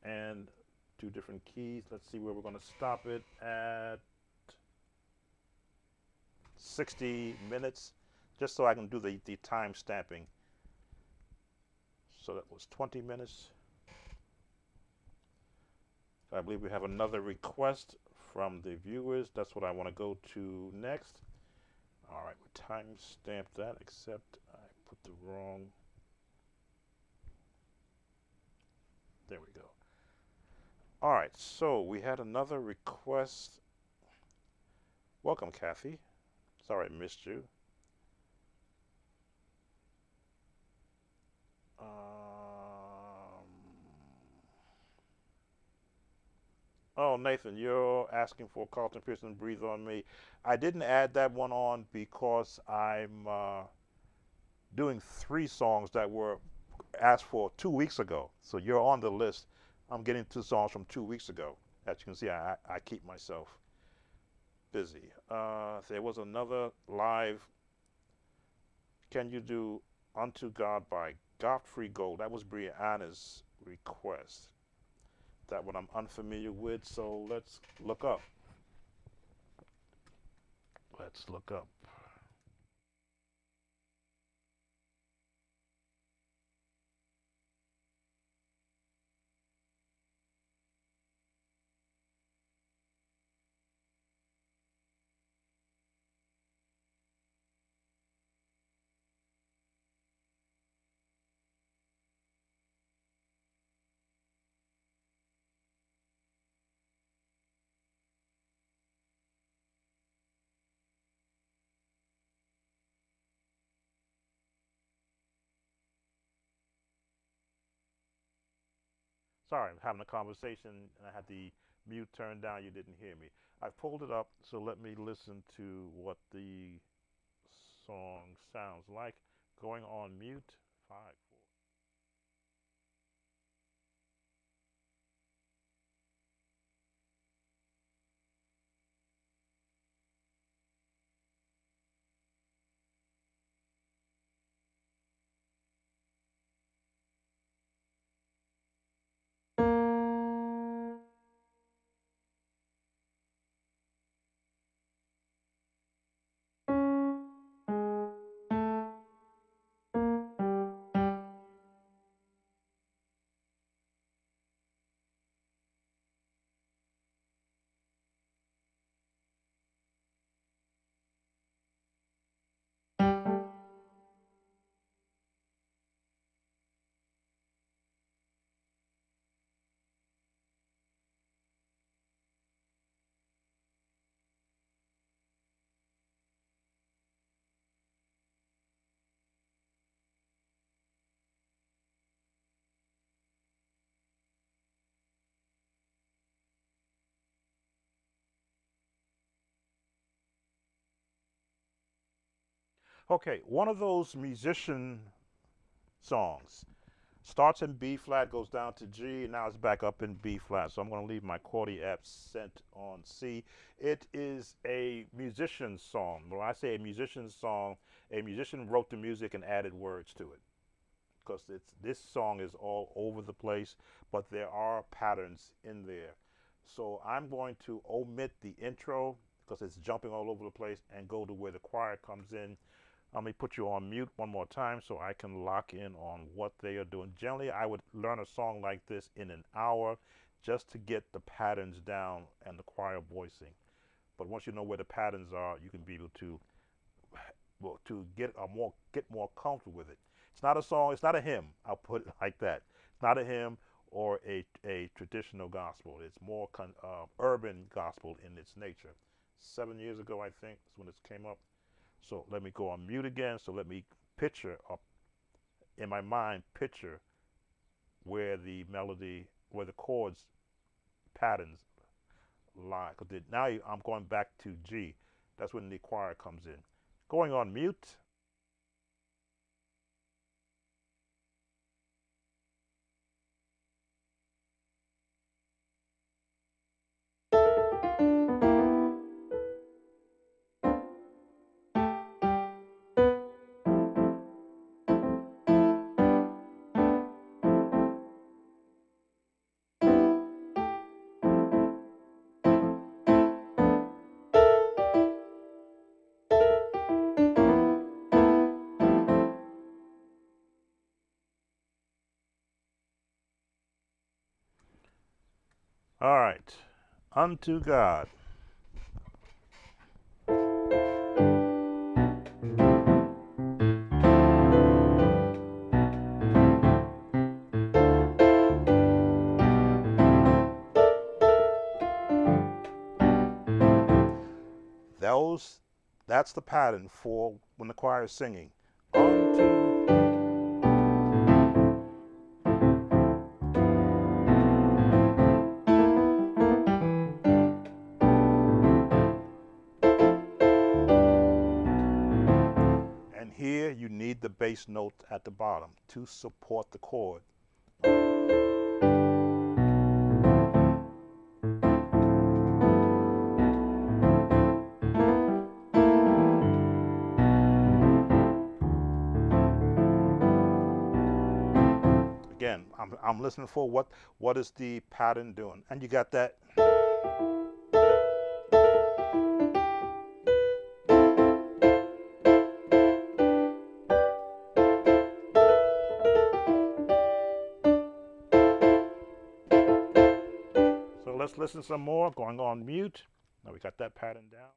and 2 different keys. Let's see where we're going to stop it at 60 minutes, just so I can do the time stamping. So that was 20 minutes. I believe we have another request from the viewers. That's what I want to go to next. All right, we time stamped that, except I put the wrong. There we go. All right, so we had another request. Welcome, Kathy. Sorry I missed you. Oh, Nathan, you're asking for Carlton Pearson, Breathe on Me. I didn't add that one on because I'm doing 3 songs that were asked for 2 weeks ago. So you're on the list. I'm getting 2 songs from 2 weeks ago. As you can see, I keep myself busy. There was another live. Can you do Unto God by Godfrey Gold? That was Brianna's request. That one I'm unfamiliar with, so let's look up. Let's look up. Sorry, I'm having a conversation and I had the mute turned down. You didn't hear me. I pulled it up, so let me listen to what the song sounds like. Going on mute. 5, 4. Okay, one of those musician songs starts in B flat, goes down to G, and now it's back up in B flat. So I'm going to leave my chordy accent on C. It is a musician song. When I say a musician song, a musician wrote the music and added words to it. Because this song is all over the place, but there are patterns in there. So I'm going to omit the intro because it's jumping all over the place and go to where the choir comes in. Let me put you on mute one more time so I can lock in on what they are doing. Generally, I would learn a song like this in an hour just to get the patterns down and the choir voicing. But once you know where the patterns are, you can be able to get more comfortable with it. It's not a song. It's not a hymn. I'll put it like that. It's not a hymn or a traditional gospel. It's more urban gospel in its nature. 7 years ago, I think, is when this came up. So let me go on mute again. So let me picture up in my mind, picture where the melody, where the chords patterns lie. Because now I'm going back to G. That's when the choir comes in. Going on mute. All right. Unto God. That's the pattern for when the choir is singing. Unto. And here you need the bass note at the bottom to support the chord. Again, I'm listening for what is the pattern doing, and you got that. So let's listen some more. Going on mute. Now we got that pattern down.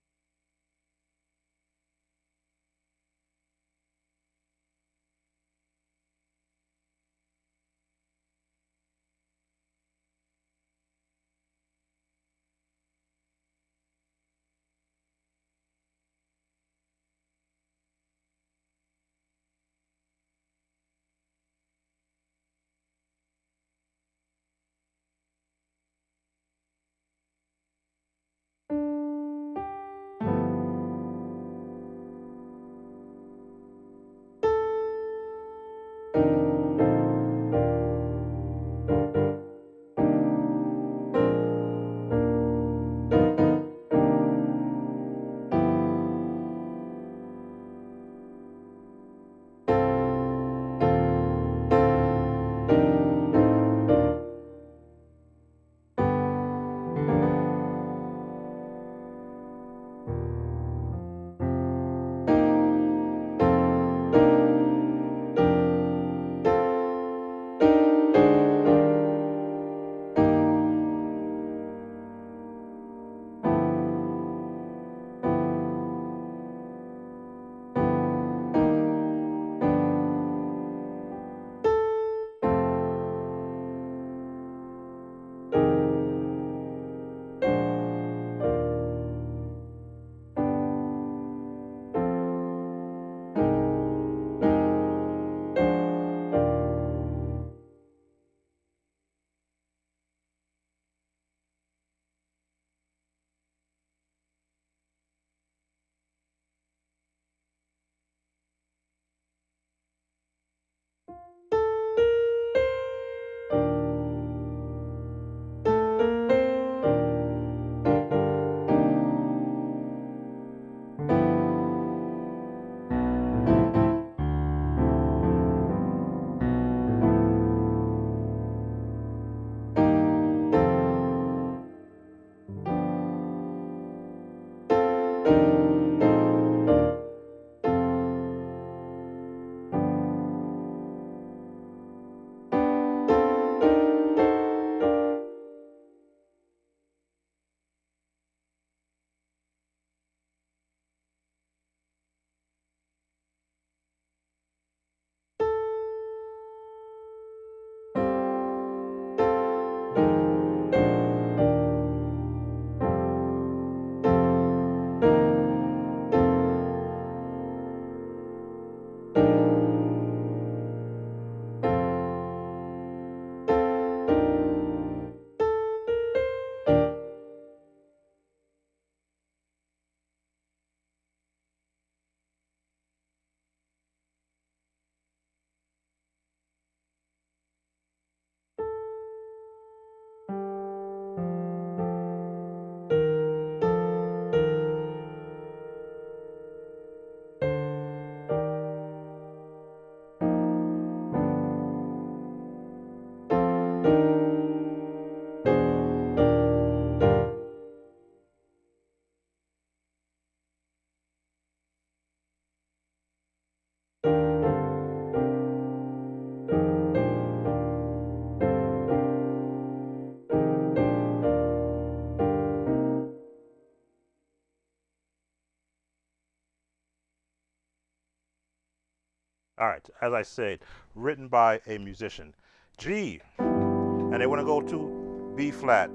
All right, as I said, written by a musician. G, and they want to go to B flat.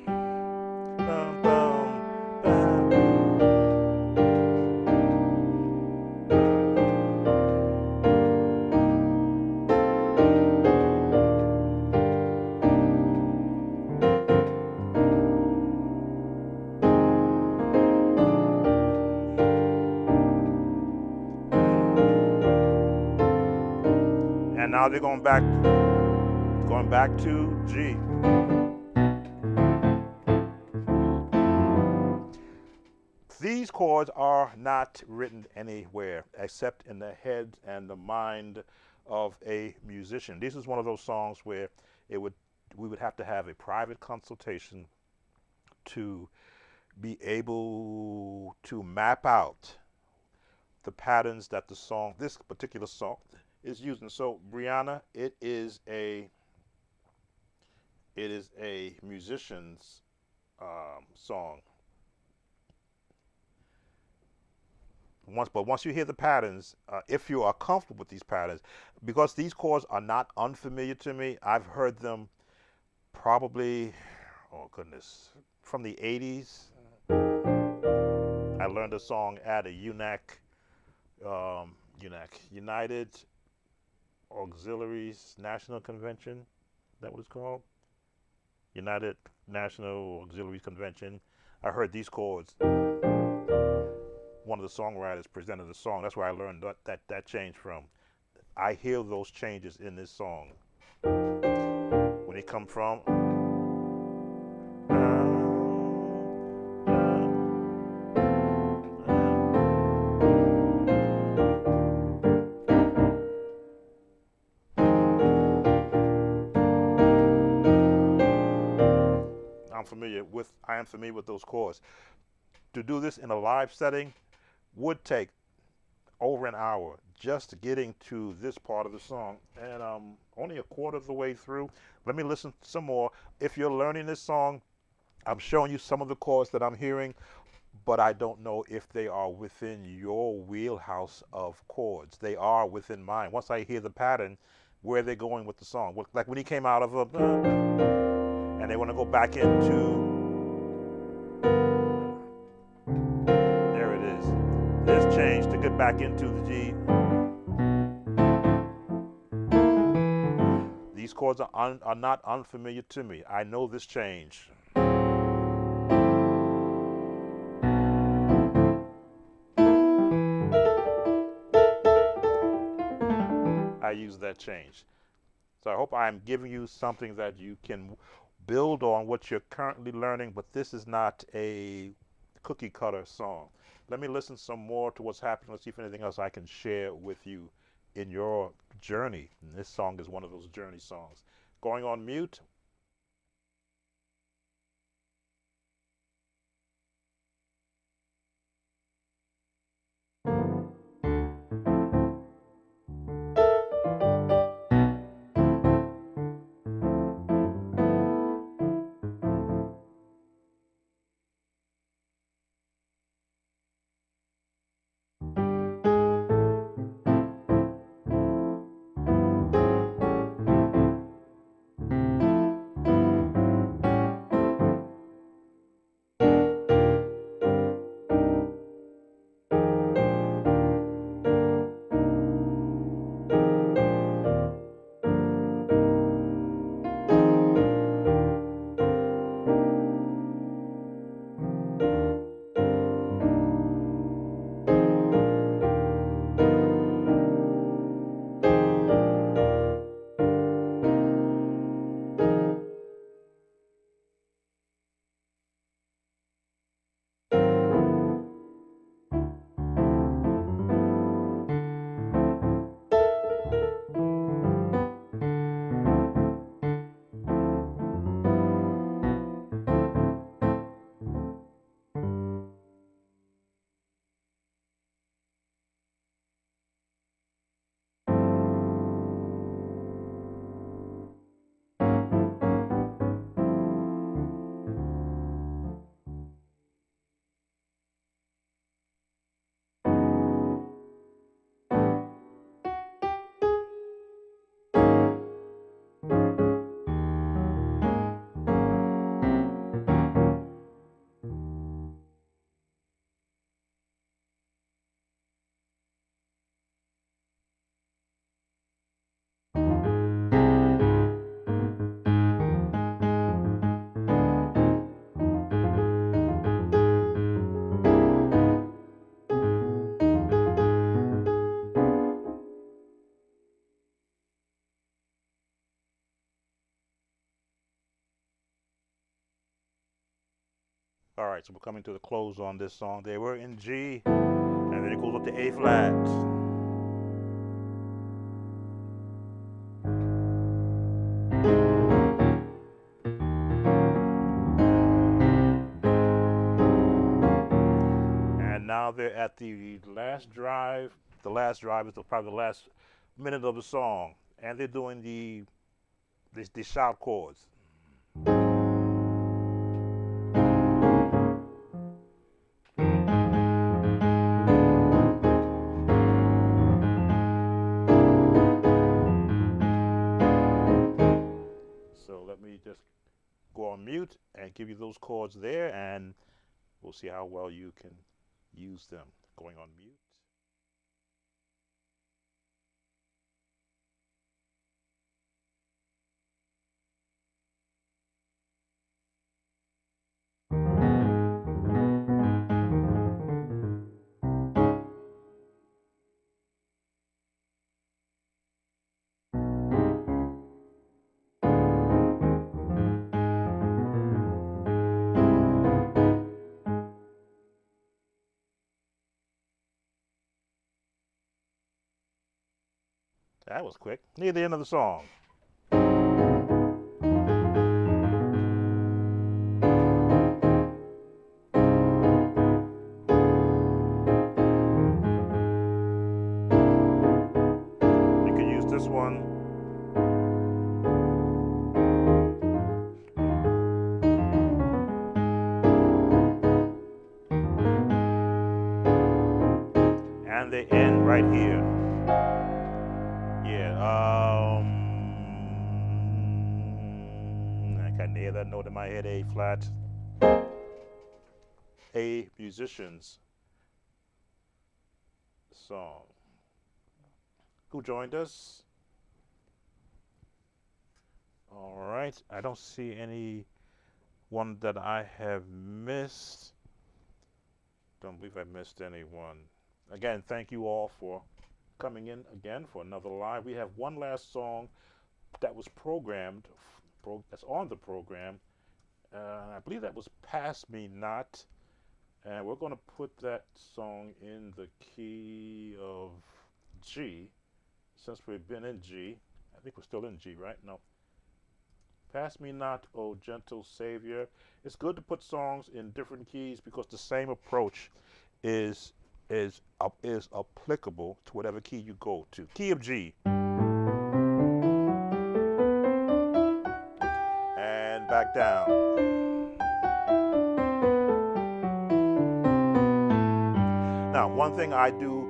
Bum, bum, bum. And now they're going back to G. These chords are not written anywhere except in the head and the mind of a musician. This is one of those songs where we would have to have a private consultation to be able to map out the patterns that this particular song is using. So Brianna, it is a musician's song. Once you hear the patterns, if you are comfortable with these patterns, because these chords are not unfamiliar to me, I've heard them probably, oh goodness, from the 80s. I learned a song at a United Auxiliaries National Convention. Is that what it's called? United National Auxiliaries Convention. I heard these chords. One of the songwriters presented the song. That's where I learned that change from. I hear those changes in this song. When they come from. I am familiar with those chords. To do this in a live setting would take over an hour just getting to this part of the song, and I'm only a quarter of the way through. Let me listen some more. If you're learning this song, I'm showing you some of the chords that I'm hearing, but I don't know if they are within your wheelhouse of chords. They are within mine. Once I hear the pattern, where they're going with the song. Like when he came out of a, and they want to go back into, there it is. This change to get back into the G. These chords are not unfamiliar to me. I know this change. I use that change. So I hope I'm giving you something that you can build on what you're currently learning, but this is not a cookie cutter song. Let me listen some more to what's happening. Let's see if anything else I can share with you in your journey. And this song is one of those journey songs. Going on mute. All right, so we're coming to the close on this song. They were in G, and then it goes up to A flat. And now they're at the last drive. The last drive is probably the last minute of the song, and they're doing the shout chords. So let me just go on mute and give you those chords there, and we'll see how well you can use them. Going on mute. That was quick. Near the end of the song. You can use this one. And they end right here. Yeah, I can hear that note in my head, A flat. A musician's song. Who joined us? All right, I don't see any one that I have missed. Don't believe I missed anyone. Again, thank you all for coming in again for another live. We have one last song that was programmed, that's on the program. I believe that was Pass Me Not. And we're going to put that song in the key of G, since we've been in G. I think we're still in G, right? No. Pass me not, O gentle Savior. It's good to put songs in different keys because the same approach is applicable to whatever key you go to. Key of G. And back down. Now, one thing I do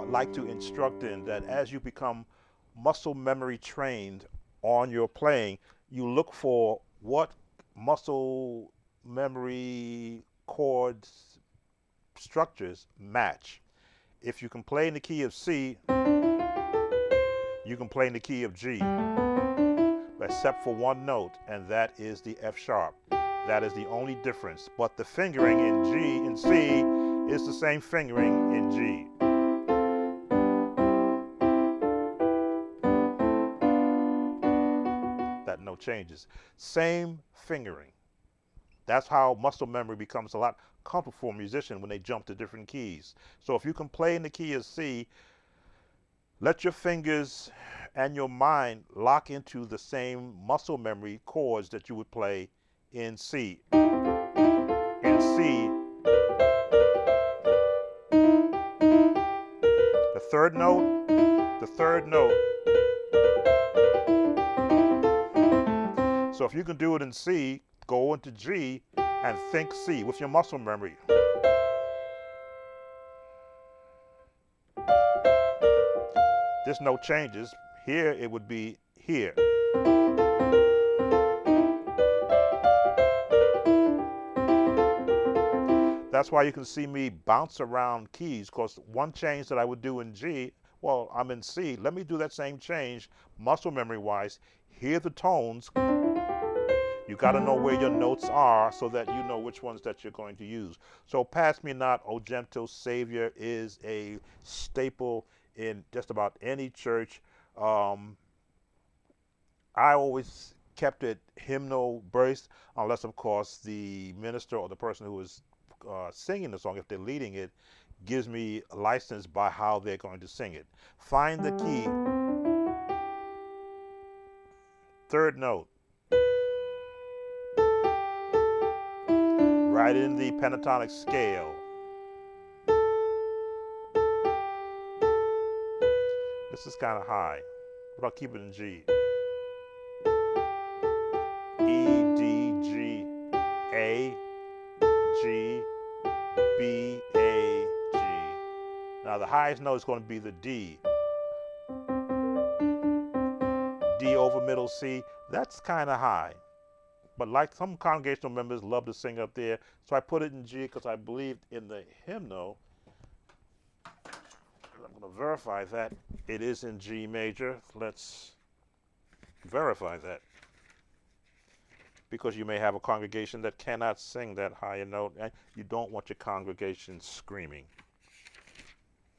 like to instruct in that as you become muscle memory trained on your playing, you look for what muscle memory chords structures match. If you can play in the key of C, you can play in the key of G, except for one note, and that is the F sharp. That is the only difference. But the fingering in G and C is the same fingering in G. That note changes. Same fingering. That's how muscle memory becomes a lot comfortable for a musician when they jump to different keys. So if you can play in the key of C, let your fingers and your mind lock into the same muscle memory chords that you would play in C. In C, the third note, the third note. So if you can do it in C, go into G and think C with your muscle memory. This note changes. Here it would be here. That's why you can see me bounce around keys, because one change that I would do in G, well, I'm in C. Let me do that same change, muscle memory wise. Hear the tones. You got to know where your notes are so that you know which ones that you're going to use. So Pass Me Not, O Gentle Savior is a staple in just about any church. I always kept it hymnal based, unless of course the minister or the person who is singing the song, if they're leading it, gives me a license by how they're going to sing it. Find the key, third note, right in the pentatonic scale. This is kind of high, but I'll keep it in G. E, D, G, A, G, B, A, G. Now the highest note is going to be the D. D over middle C. That's kind of high. But like some congregational members love to sing up there, so I put it in G because I believed in the hymnal. I'm going to verify that it is in G major. Let's verify that, because you may have a congregation that cannot sing that higher note, and you don't want your congregation screaming.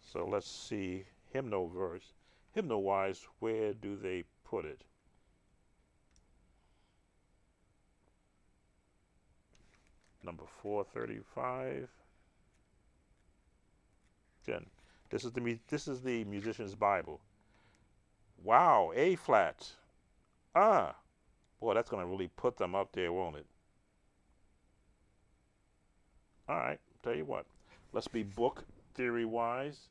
So let's see hymnal verse. Hymnal-wise, where do they put it? Number 435. Again, this is the musician's Bible. Wow, A flat. Ah, boy, that's going to really put them up there, won't it? All right, tell you what. Let's be book theory-wise.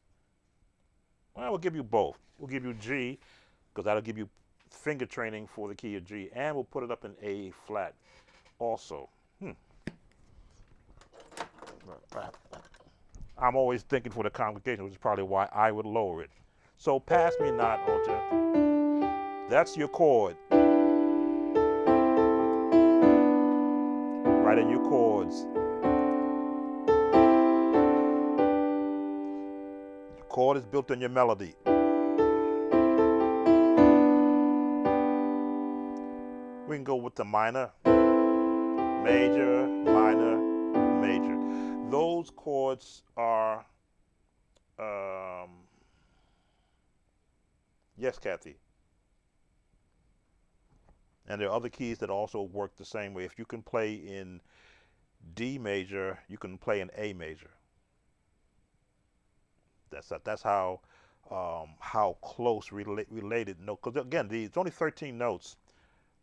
Well, we'll give you both. We'll give you G, because that'll give you finger training for the key of G, and we'll put it up in A flat also. I'm always thinking for the congregation, which is probably why I would lower it. So pass me not, O gentle. That's your chord. Right in your chords. Your chord is built in your melody. We can go with the minor, major, minor, major. Those chords are, yes, Kathy. And there are other keys that also work the same way. If you can play in D major, you can play in A major. That's how close related. No, because again, it's only 13 notes.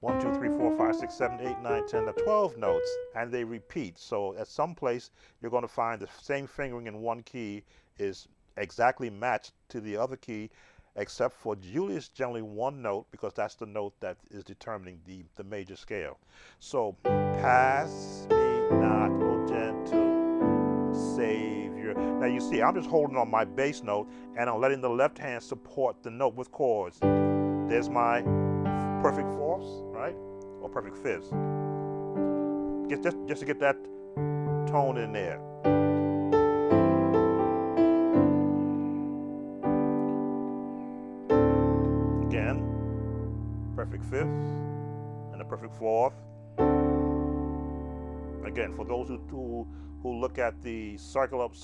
1, 2, 3, 4, 5, 6, 7, 8, 9, 10, 12 notes, and they repeat. So at some place, you're going to find the same fingering in one key is exactly matched to the other key, except for Julius, generally one note, because that's the note that is determining the major scale. So, pass me not, O gentle Savior. Now you see, I'm just holding on my bass note, and I'm letting the left hand support the note with chords. There's my perfect fourths, right? Or perfect fifths. Just to get that tone in there. Again, perfect fifth and a perfect fourth. Again, for those who look at the circle of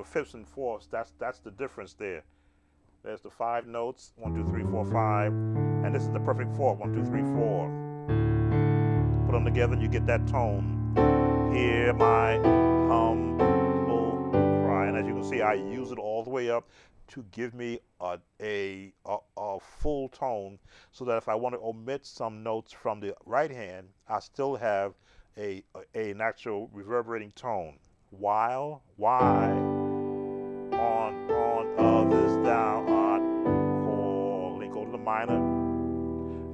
fifths and fourths, that's the difference there. There's the 5 notes, 1, 2, 3, 4, 5, and this is the perfect fourth, 1, 2, 3, 4. Put them together and you get that tone. Hear my humble cry. And as you can see, I use it all the way up to give me a full tone, so that if I want to omit some notes from the right hand, I still have an actual reverberating tone. While, why, on others thou art calling. Go to the minor.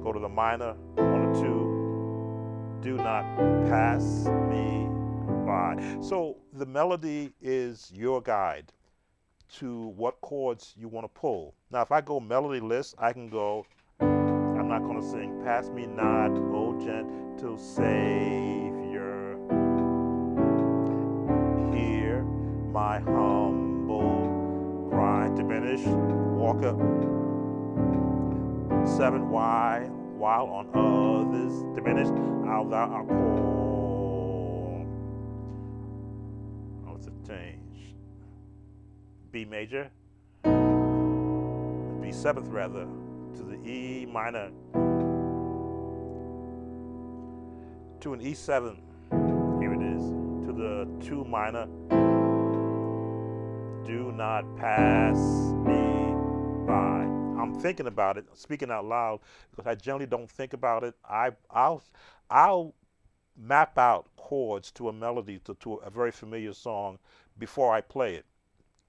Go to the minor. 1 or 2. Do not pass me by. So the melody is your guide to what chords you want to pull. Now, if I go melodyless, I can go, I'm not going to sing, pass me not, O gentle Savior. Hear my humble cry. Diminish, walk up. 7, while on others diminish, how thou art called. Oh, it's a change. B major, B7th rather, to the E minor, to an E7. Here it is. To the 2 minor. Do not pass me by. I'm thinking about it, speaking out loud, because I generally don't think about it. I'll map out chords to a melody, to a very familiar song before I play it.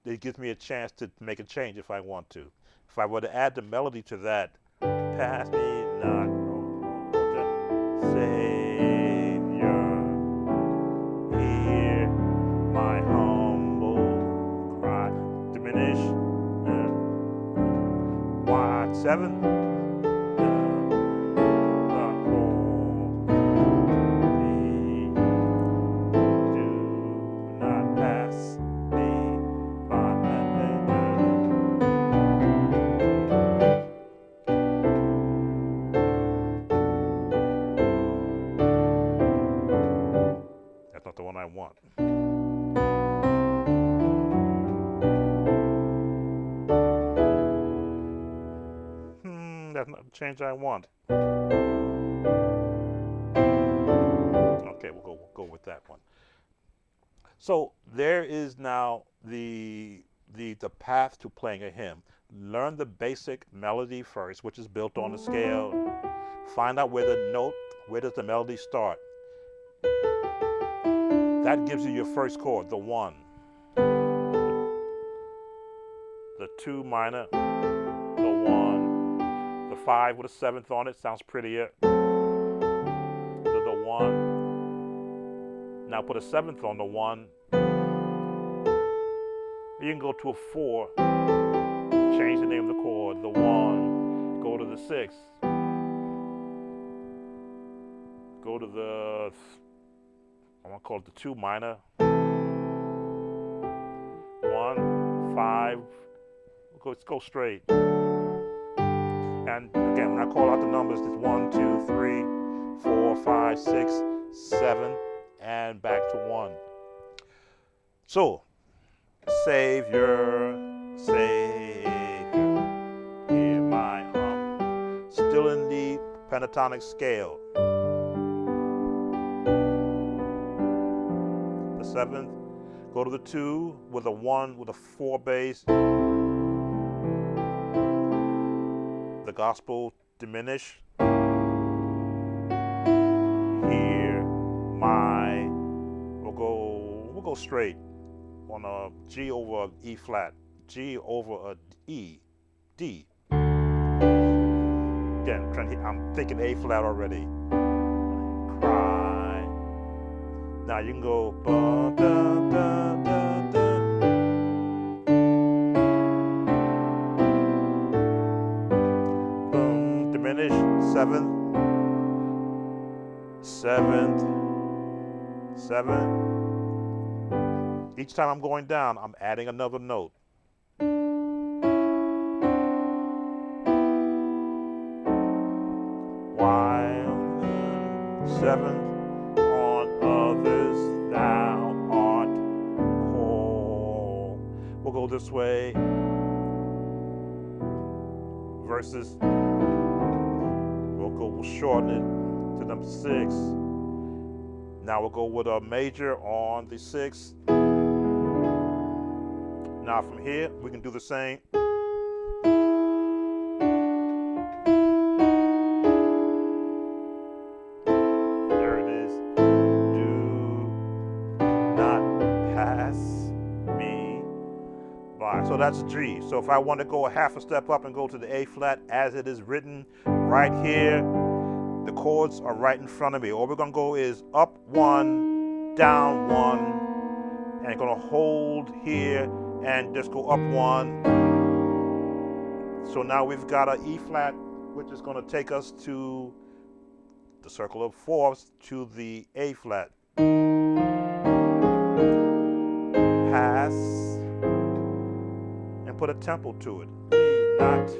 It gives me a chance to make a change if I want to. If I were to add the melody to that, pass me not, Savior, hear my humble cry. Diminish. Wide 7. Not the one I want. That's not the change I want. Okay, we'll go with that one. So there is now the path to playing a hymn. Learn the basic melody first, which is built on the scale. Find out where does the melody start. That gives you your first chord, the 1. The 2 minor, the 1. The 5 with a 7th on it, sounds prettier. The 1. Now put a 7th on the 1. You can go to a 4, change the name of the chord, the 1, go to the 6. Go to the, I want to call it the 2 minor. 1, 5, let's go straight. And again, when I call out the numbers, it's 1, 2, 3, 4, 5, 6, 7, and back to 1. So, Savior, Savior, hear my hum. Still in the pentatonic scale. The 7th, go to the 2 with a 1 with a 4 bass. The gospel diminish. Hear my. We'll go straight on a G over a E flat, G over a E, D. Again, I'm thinking A flat already. Cry. Now you can go ba da da da da. Boom, diminish. 7th, 7th, 7th. Each time I'm going down, I'm adding another note. While the 7th on others thou art called. We'll go this way. Verses. We'll shorten it to number 6. Now we'll go with a major on the 6th. Now from here, we can do the same. There it is. Do not pass me by. So that's G. So if I want to go a half a step up and go to the A flat as it is written right here, the chords are right in front of me. All we're going to go is up 1, down 1, and going to hold here and just go up 1. So now we've got an E flat, which is going to take us to the circle of 4ths to the A flat. Pass and put a tempo to it. Be not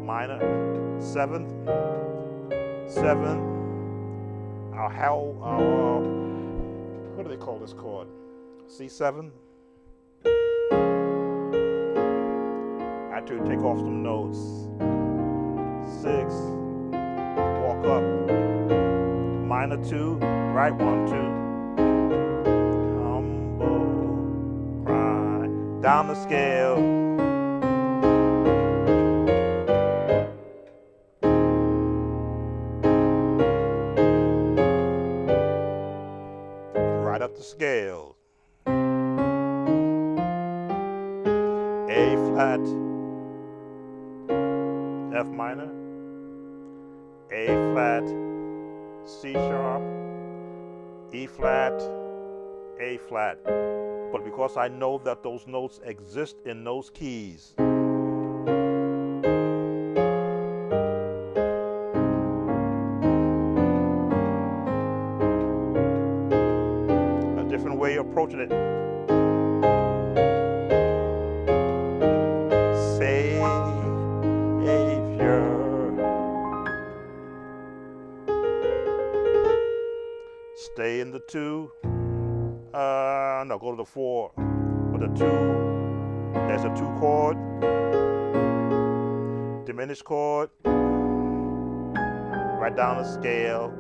minor, 7th, 7th. Our do they call this chord? C7. I had to take off some notes. 6, walk up, minor 2, right 1, 2. Humble, cry, down the scale. Right up the scale. A flat, F minor, A flat, C sharp, E flat, A flat. But because I know that those notes exist in those keys, a different way of approaching it. Stay in the 2. No, go to the 4. But the 2, there's a 2 chord, diminished chord, right down the scale.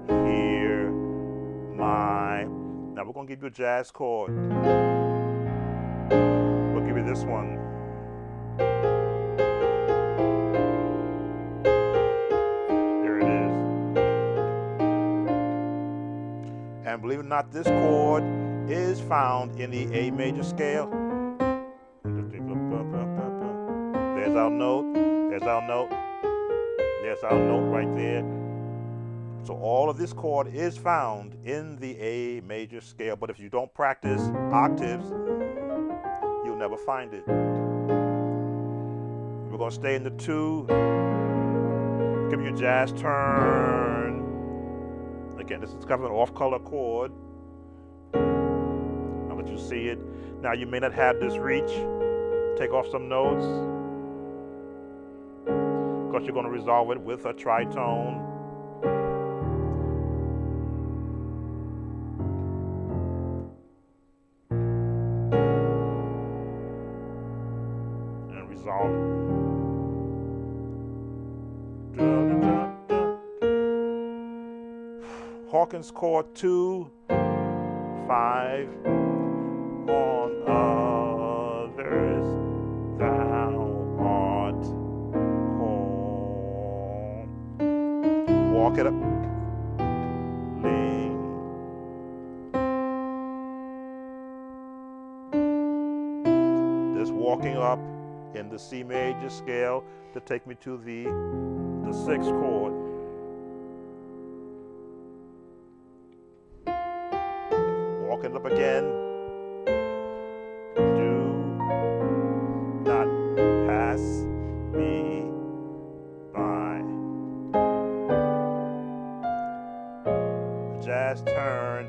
Here, my. Now we're gonna give you a jazz chord. We'll give you this one. And believe it or not, this chord is found in the A major scale. There's our note, there's our note, there's our note right there. So all of this chord is found in the A major scale, but if you don't practice octaves, you'll never find it. We're gonna stay in the 2, give you a jazz turn. Again, this is kind of an off-color chord. I'll let you see it. Now, you may not have this reach. Take off some notes, because you're going to resolve it with a tritone. And resolve it. Hawkins chord 2, 5, on others thou art called. Walk it up. Lean. This walking up in the C major scale to take me to the 6th chord. Walk it up again. Do not pass me by. A jazz turn.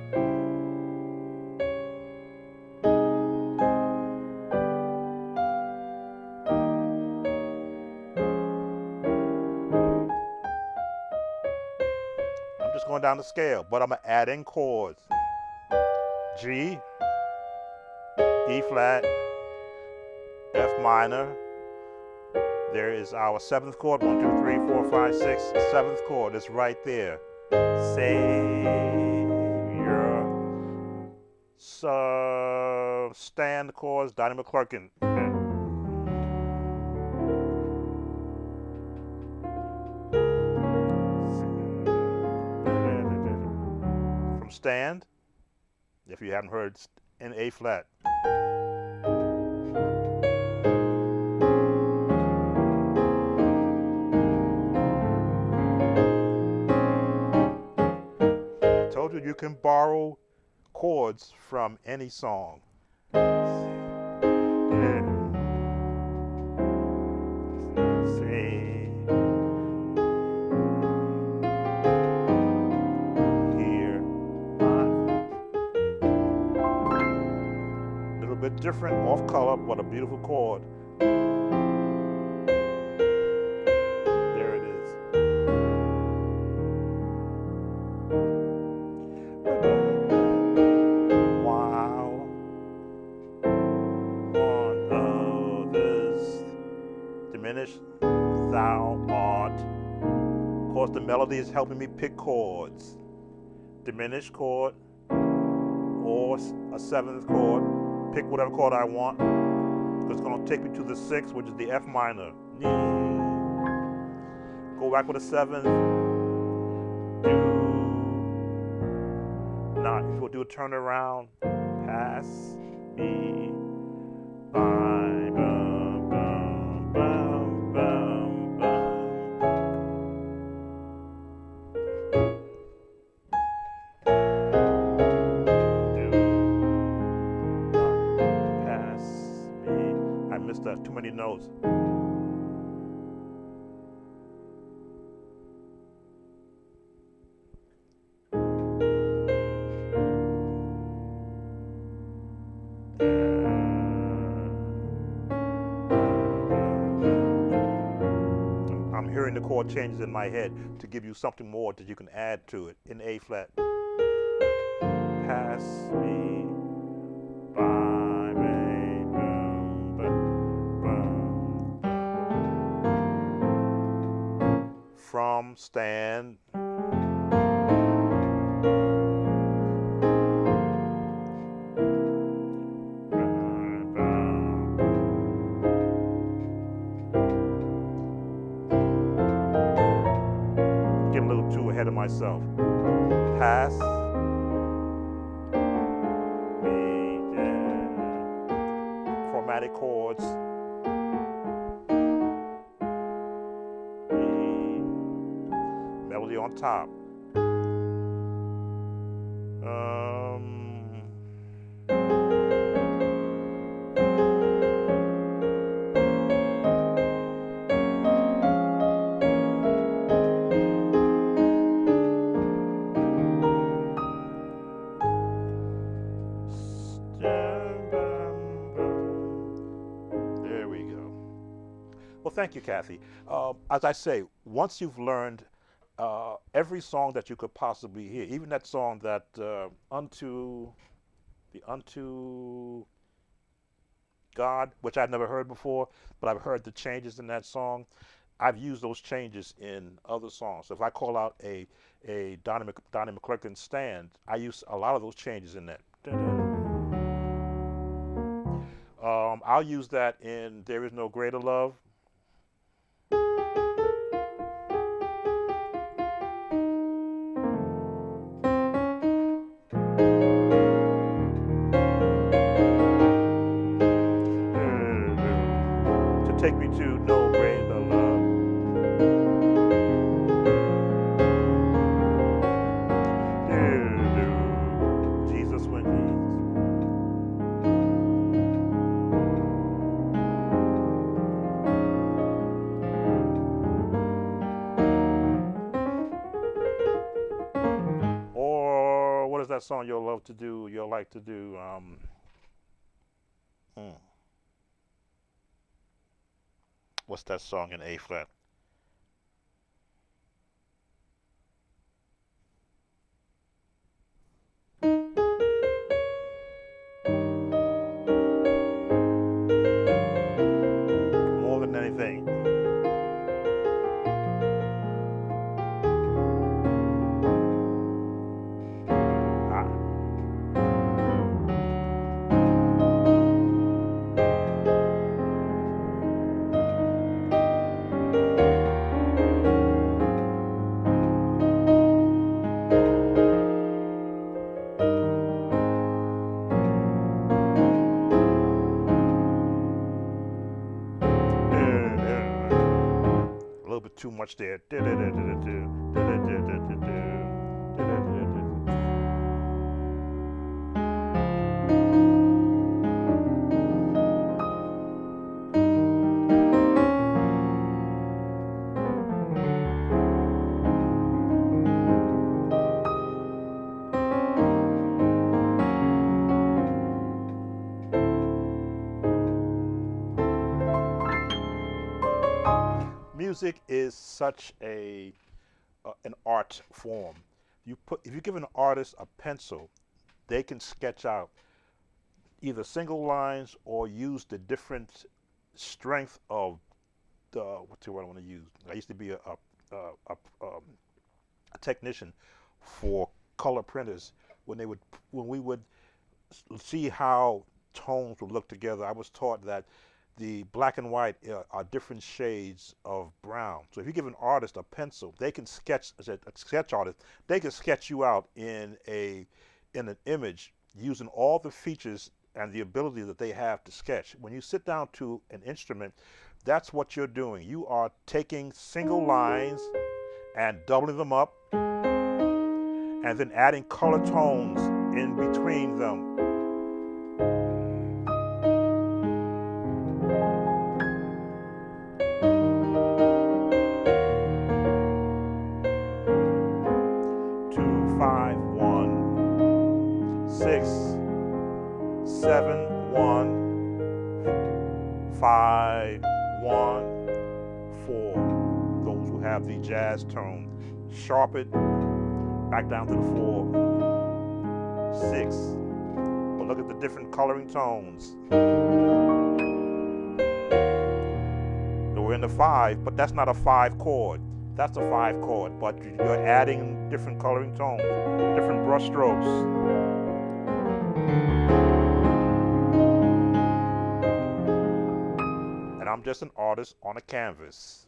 I'm just going down the scale, but I'm going to add in chords. G, E flat, F minor. There is our 7th chord. 1, 2, 3, 4, 5, 6. 7th chord is right there. Savior. Stand chords, Donnie McClurkin. From Stand. If you haven't heard, in A flat. I told you can borrow chords from any song. Different off color, but a beautiful chord. There it is. course, the melody is helping me pick chords. Diminished chord or a seventh chord. Pick whatever chord I want. It's going to take me to the sixth, which is the F minor. Go back with a seventh. Do. Now, if you'll do a turnaround, pass me by. Bum, bum, bum, bum, pass me. I missed that. Too many notes. I'm hearing the chord changes in my head to give you something more that you can add to it. In A flat. Pass me by, from, stand. Get a little too ahead of myself. Pass me, chromatic chords. Melody on top. There we go. Well, thank you, Kathy. As I say, once you've learned every song that you could possibly hear, even that song that unto God, which I've never heard before, but I've heard the changes in that song. I've used those changes in other songs. So if I call out a Donnie McClurkin stand, I use a lot of those changes in that. I'll use that in There Is No Greater Love. Take me to no greater love. Jesus when Jesus. Or what is that song you'll love to do? You'll like to do? What's that song in A flat? More than anything. Too much there. Music is such an art form. If you give an artist a pencil, they can sketch out either single lines or use the different strength of the, what's the word I want to use? I used to be a a technician for color printers when we would see how tones would look together. I was taught that the black and white are different shades of brown. So if you give an artist a pencil, they can sketch, as a sketch artist, they can sketch you out in an image using all the features and the ability that they have to sketch. When you sit down to an instrument, that's what you're doing. You are taking single lines and doubling them up and then adding color tones in between them. Two, 5, 1, 6, 7, 1, 5, 1, 4. Those who have the jazz tone, sharp it back down to the 4, 6. But look at the different coloring tones. We're in the 5, but that's not a 5 chord. That's a 5 chord, but you're adding different coloring tones, different brush strokes. And I'm just an artist on a canvas.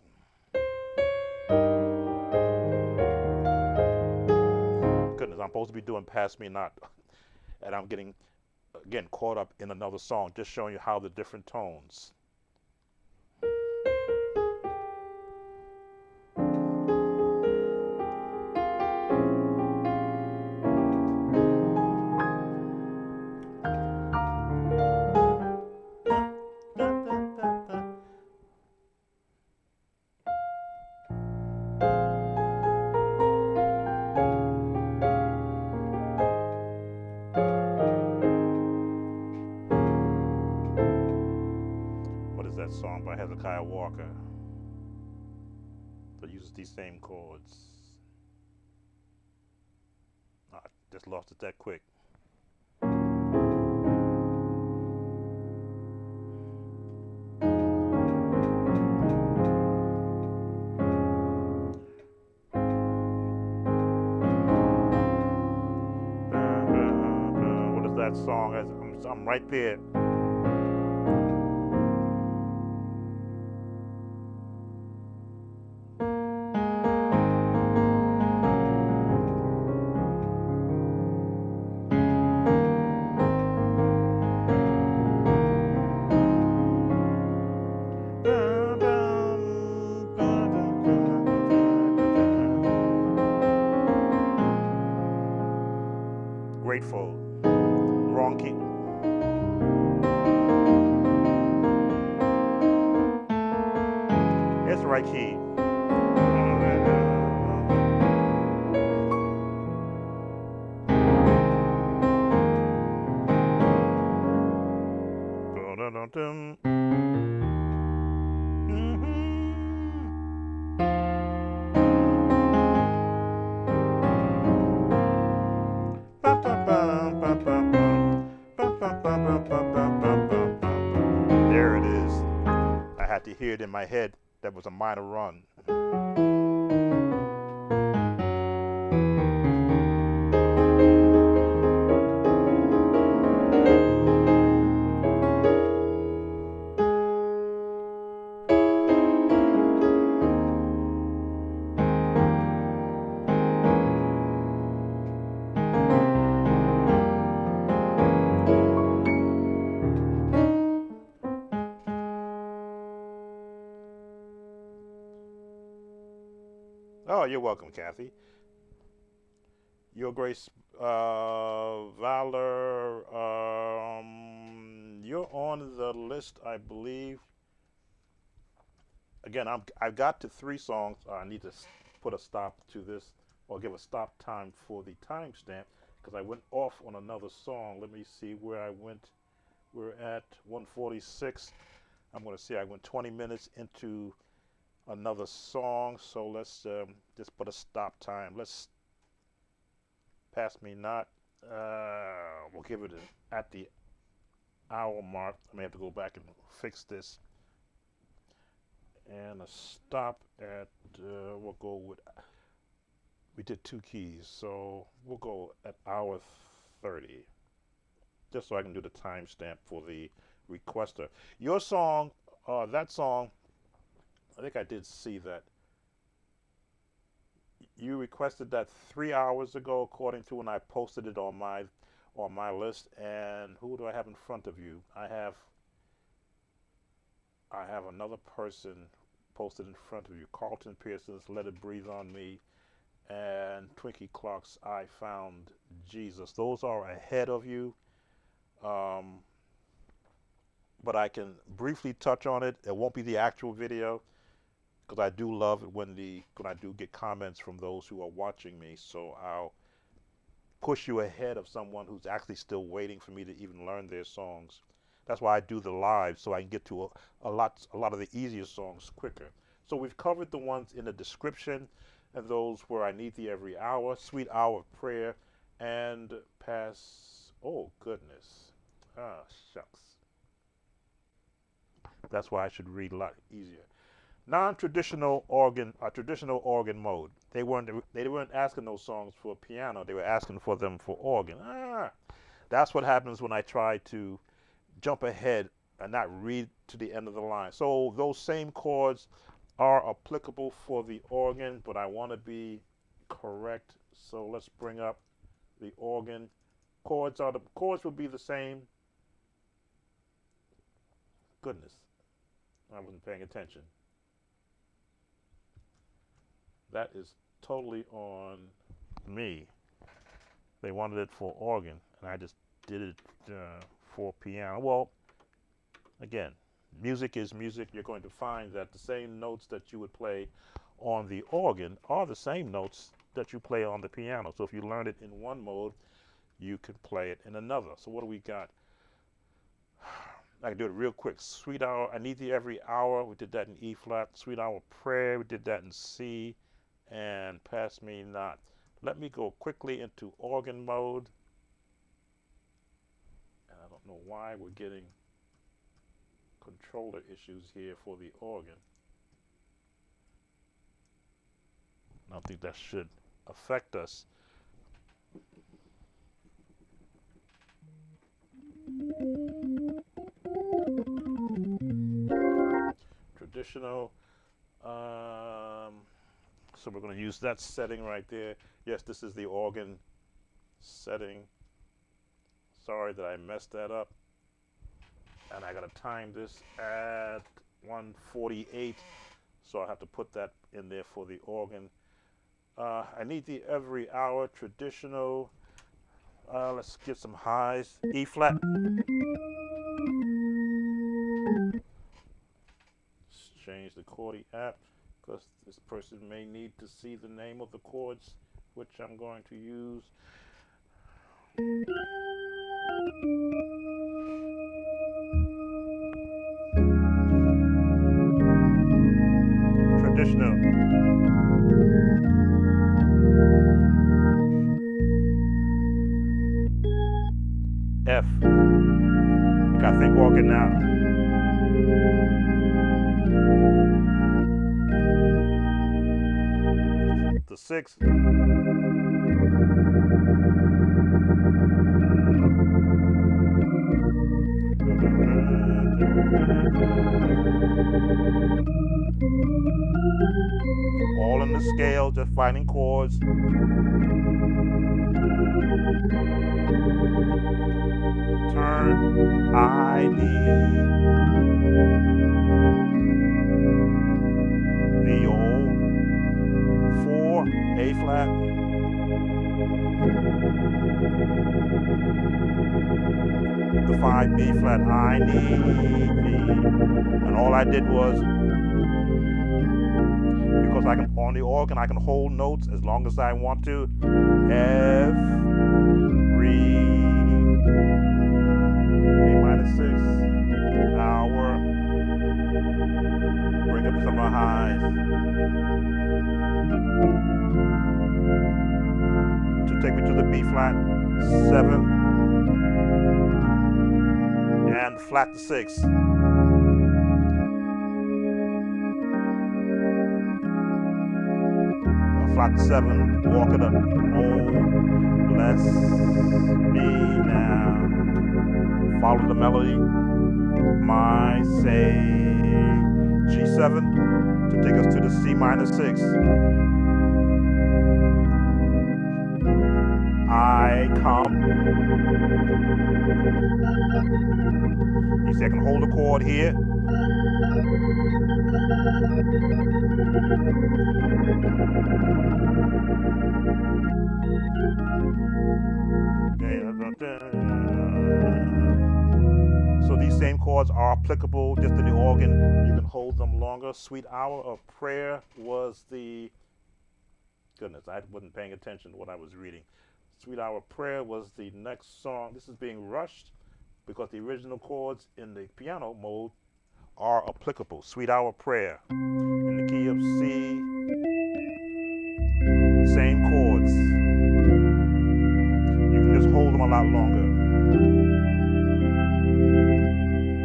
Goodness, I'm supposed to be doing Pass Me Not. And I'm getting, again, caught up in another song, just showing you how the different tones. Song by Hezekiah Walker that uses these same chords. I just lost it that quick. What is that song? I'm right there. Grateful. Wrong key. It's the right key. There it is. I had to hear it in my head. That was a minor run. Oh, you're welcome, Kathy. Your Grace Valor, you're on the list, I believe. Again, I've got to 3 songs. I need to put a stop to this, or give a stop time for the timestamp, because I went off on another song. Let me see where I went. We're at 146. I'm going to say I went 20 minutes into another song, so let's just put a stop time. Let's Pass Me Not. We'll give it at the hour mark. I may have to go back and fix this and a stop at, we'll go with, we did 2 keys, so we'll go at hour 30, just so I can do the timestamp for the requester. Your song, that song, I think I did see that. You requested that 3 hours ago, according to when I posted it on my list. And who do I have in front of you? I have another person posted in front of you. Carlton Pearson's "Let It Breathe on Me" and Twinkie Clark's "I Found Jesus." Those are ahead of you. But I can briefly touch on it. It won't be the actual video, because I do love it when I do get comments from those who are watching me. So I'll push you ahead of someone who's actually still waiting for me to even learn their songs. That's why I do the live, so I can get to a lot of the easier songs quicker. So we've covered the ones in the description, and those where I Need Thee Every Hour, Sweet Hour of Prayer, and Pass. Oh goodness, shucks. That's why I should read a lot easier. Non-traditional organ, traditional organ mode. They weren't asking those songs for piano. They were asking for them for organ. That's what happens when I try to jump ahead and not read to the end of the line. So those same chords are applicable for the organ, but I want to be correct. So let's bring up the organ. Chords will be the same. Goodness, I wasn't paying attention. That is totally on me. They wanted it for organ, and I just did it for piano. Well, again, music is music. You're going to find that the same notes that you would play on the organ are the same notes that you play on the piano. So if you learn it in one mode, you can play it in another. So what do we got? I can do it real quick. Sweet Hour, I Need Thee Every Hour. We did that in E flat. Sweet Hour of Prayer. We did that in C. And Pass Me Not. Let me go quickly into organ mode. And I don't know why we're getting controller issues here for the organ. I don't think that should affect us. Traditional. So we're going to use that setting right there. Yes, this is the organ setting. Sorry that I messed that up. And I got to time this at 1:48. So I have to put that in there for the organ. I Need Thee Every Hour, traditional. Let's get some highs. E flat. Let's change the chordy app, because this person may need to see the name of the chords, which I'm going to use. Traditional. F. I gotta think organ now. The 6. All in the scale, just finding chords. Turn, I need the old 4, A flat. The 5, B flat, I need the, and all I did was, because I can, on the organ, I can hold notes as long as I want to. F, re, A minor 6, hour, bring up some of highs. To take me to the B flat, 7, and flat to 6. flat 7, walk it up. Oh, bless me now. Follow the melody. My say G7 to take us to the C minor 6. I come. You see, I can hold the chord here. So these same chords are applicable just in the organ. You can hold them longer. Sweet Hour of Prayer was the, goodness, I wasn't paying attention to what I was reading. Sweet Hour of Prayer was the next song. This is being rushed because the original chords in the piano mode are applicable. Sweet Hour Prayer in the key of C, same chords. You can just hold them a lot longer.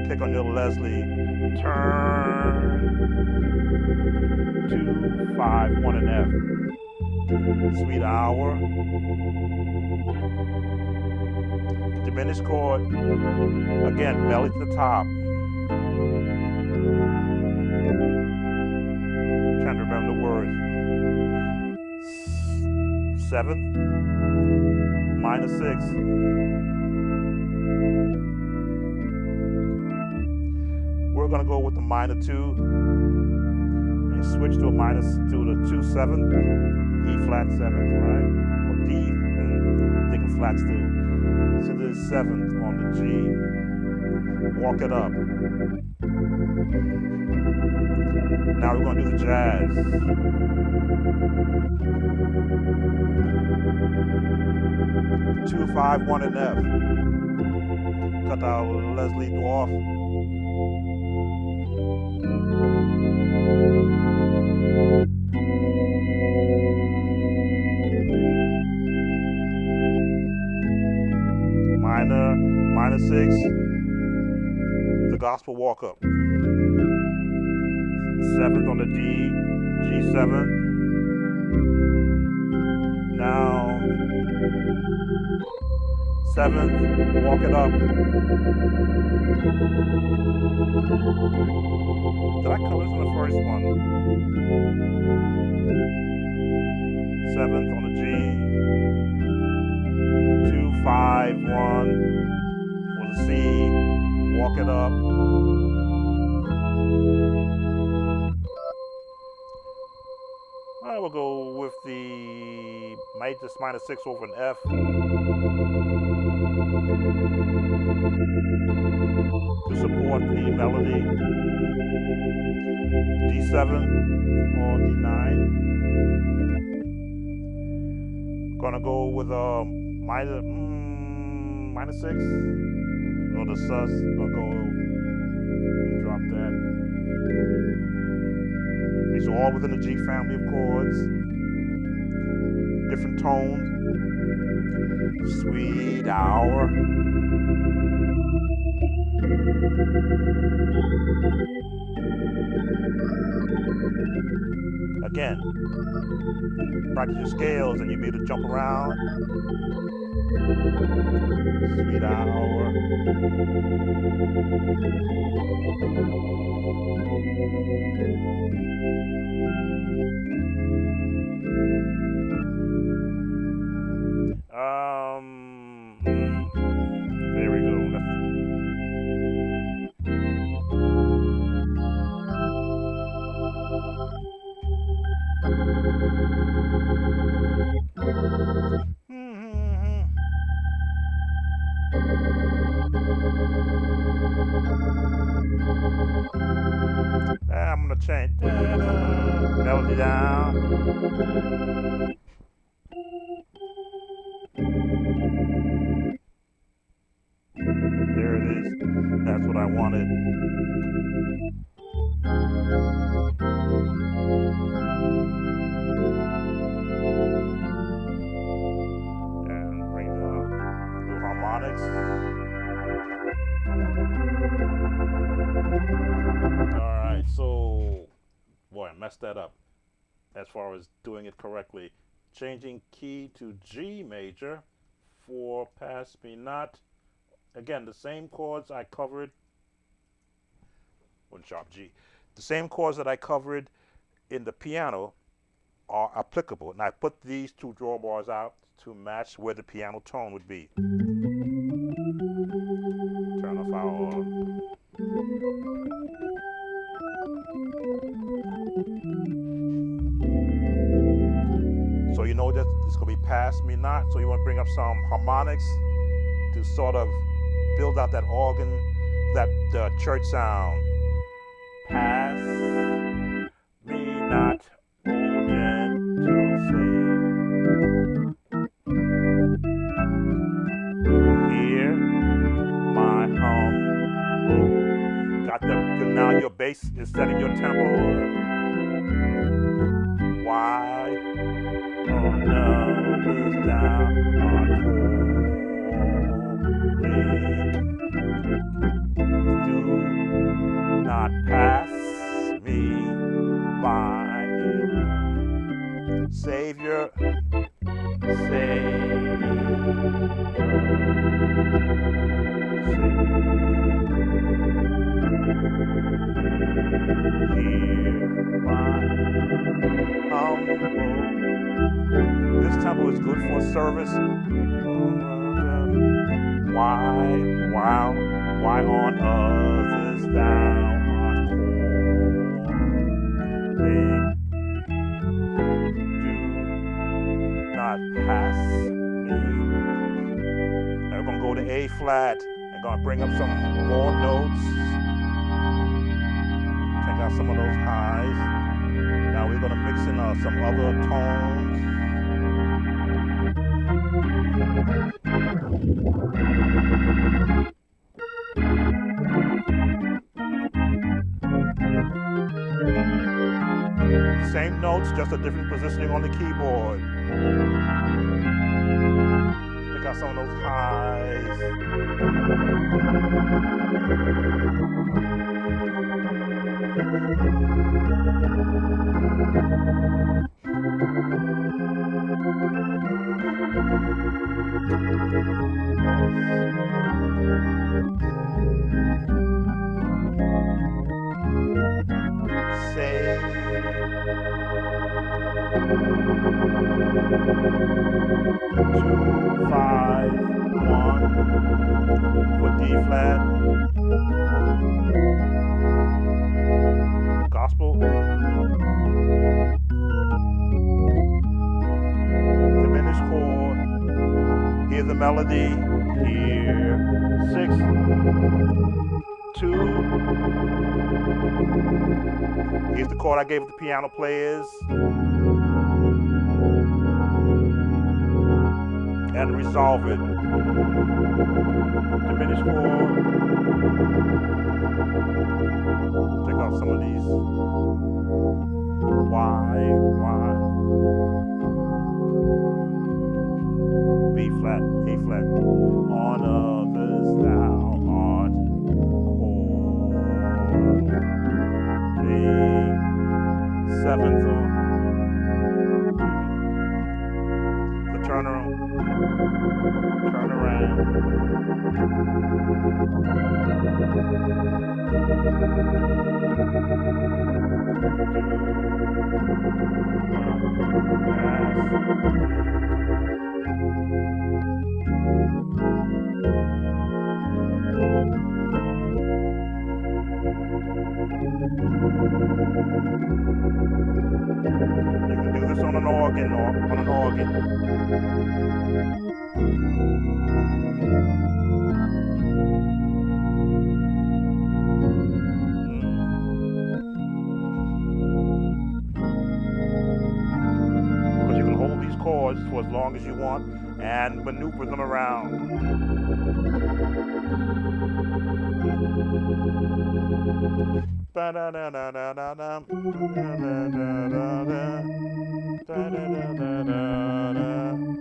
Click on your Leslie, turn 2, 5, 1 and F. Sweet Hour. Diminished chord. Again, melody to the top. Trying to remember the words. 7th, minor 6. We're gonna go with the minor 2 and switch to a minor to the 2/7, E flat 7th, right? Or D, thinking flats too. So the 7th on the G. Walk it up. Now we're gonna do the jazz. 2, 5, 1 and F. Cut our Leslie dwarf. Minor 6, the gospel walk up. 7th on the D, G7. Now 7th, walk it up. Did I color this in the first one? 7th on the G, 2, 5, 1 for the C, walk it up. All right, we'll go with the minor 6 over an F. To support the melody. D7 or D9. Gonna go with a minor 6 or the sus. Gonna go and drop that. These are all within the G family of chords. Different tones. Sweet Hour. Again, practice your scales and you'll be able to jump around. Sweet Hour. There we go. I'm gonna change melody down. There it is. That's what I wanted. And bring the harmonics. All right, so boy, I messed that up. as far as doing it correctly. Changing key to G major for Pass Me Not. Again, the same chords I covered, one sharp G. The same chords that I covered in the piano are applicable. And I put these two drawbars out to match where the piano tone would be. Turn off our So you know that it's going to be Pass Me Not. So you want to bring up some harmonics to sort of build out that organ, that church sound. Pass me not, oh gentle Savior. Hear my humble. Got now your bass is setting your tempo. Why on earth is thou art calling? Do not pass me by, Savior, Savior. Hear my humble. This tempo is good for service. Why on earth is thou art calling? Do not pass me. Now we're gonna go to A flat and gonna bring up some more notes. Take out some of those highs. Now we're gonna mix in some other tones. Same notes, just a different positioning on the keyboard. Pick out some of those highs. Say 2, 5, 1 for D flat. Gospel. Diminished chord. Hear the melody. Here. 6, 2. Here's the chord I gave the piano players. And resolve it. Diminished chord. Take off some of these. Why? B flat, A flat. On others thou art calling. 7th. The turnaround. Turn around. You can do this on an organ or on an organ. Because you can hold these chords for as long as you want and maneuver them around.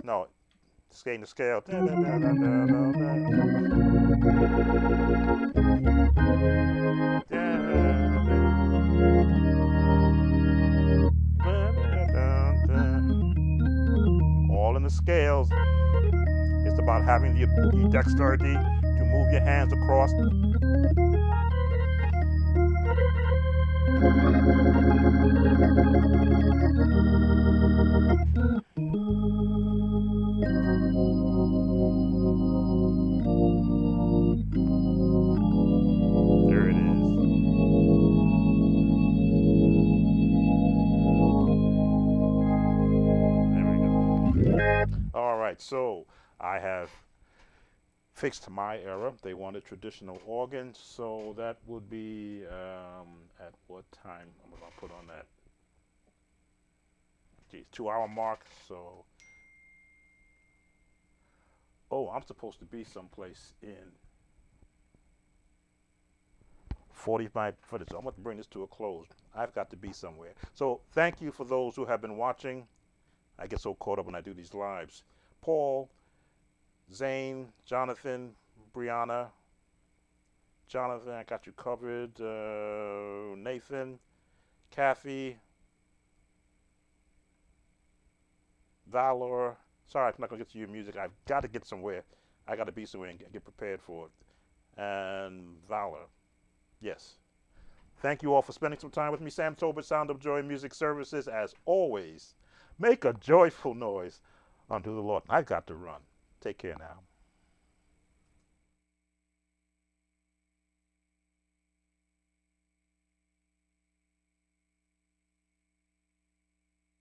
No, skating the scale. scales. It's about having the dexterity to move your hands across. There it is. There we go. All right, so I have fixed my era. They wanted traditional organs, so that would be at what time am I going to put on that? Geez, 2 hour mark. So, oh, I'm supposed to be someplace in 45 minutes. So I'm going to bring this to a close. I've got to be somewhere. So thank you for those who have been watching. I get so caught up when I do these lives. Paul, Zane, Jonathan, Brianna, Jonathan, I got you covered. Nathan, Kathy, Valor. Sorry, I'm not going to get to your music. I've got to get somewhere. I got to be somewhere and get prepared for it. And Valor. Yes. Thank you all for spending some time with me. Sam Tobert, Sound of Joy Music Services. As always, make a joyful noise unto the Lord. I've got to run. Take care now.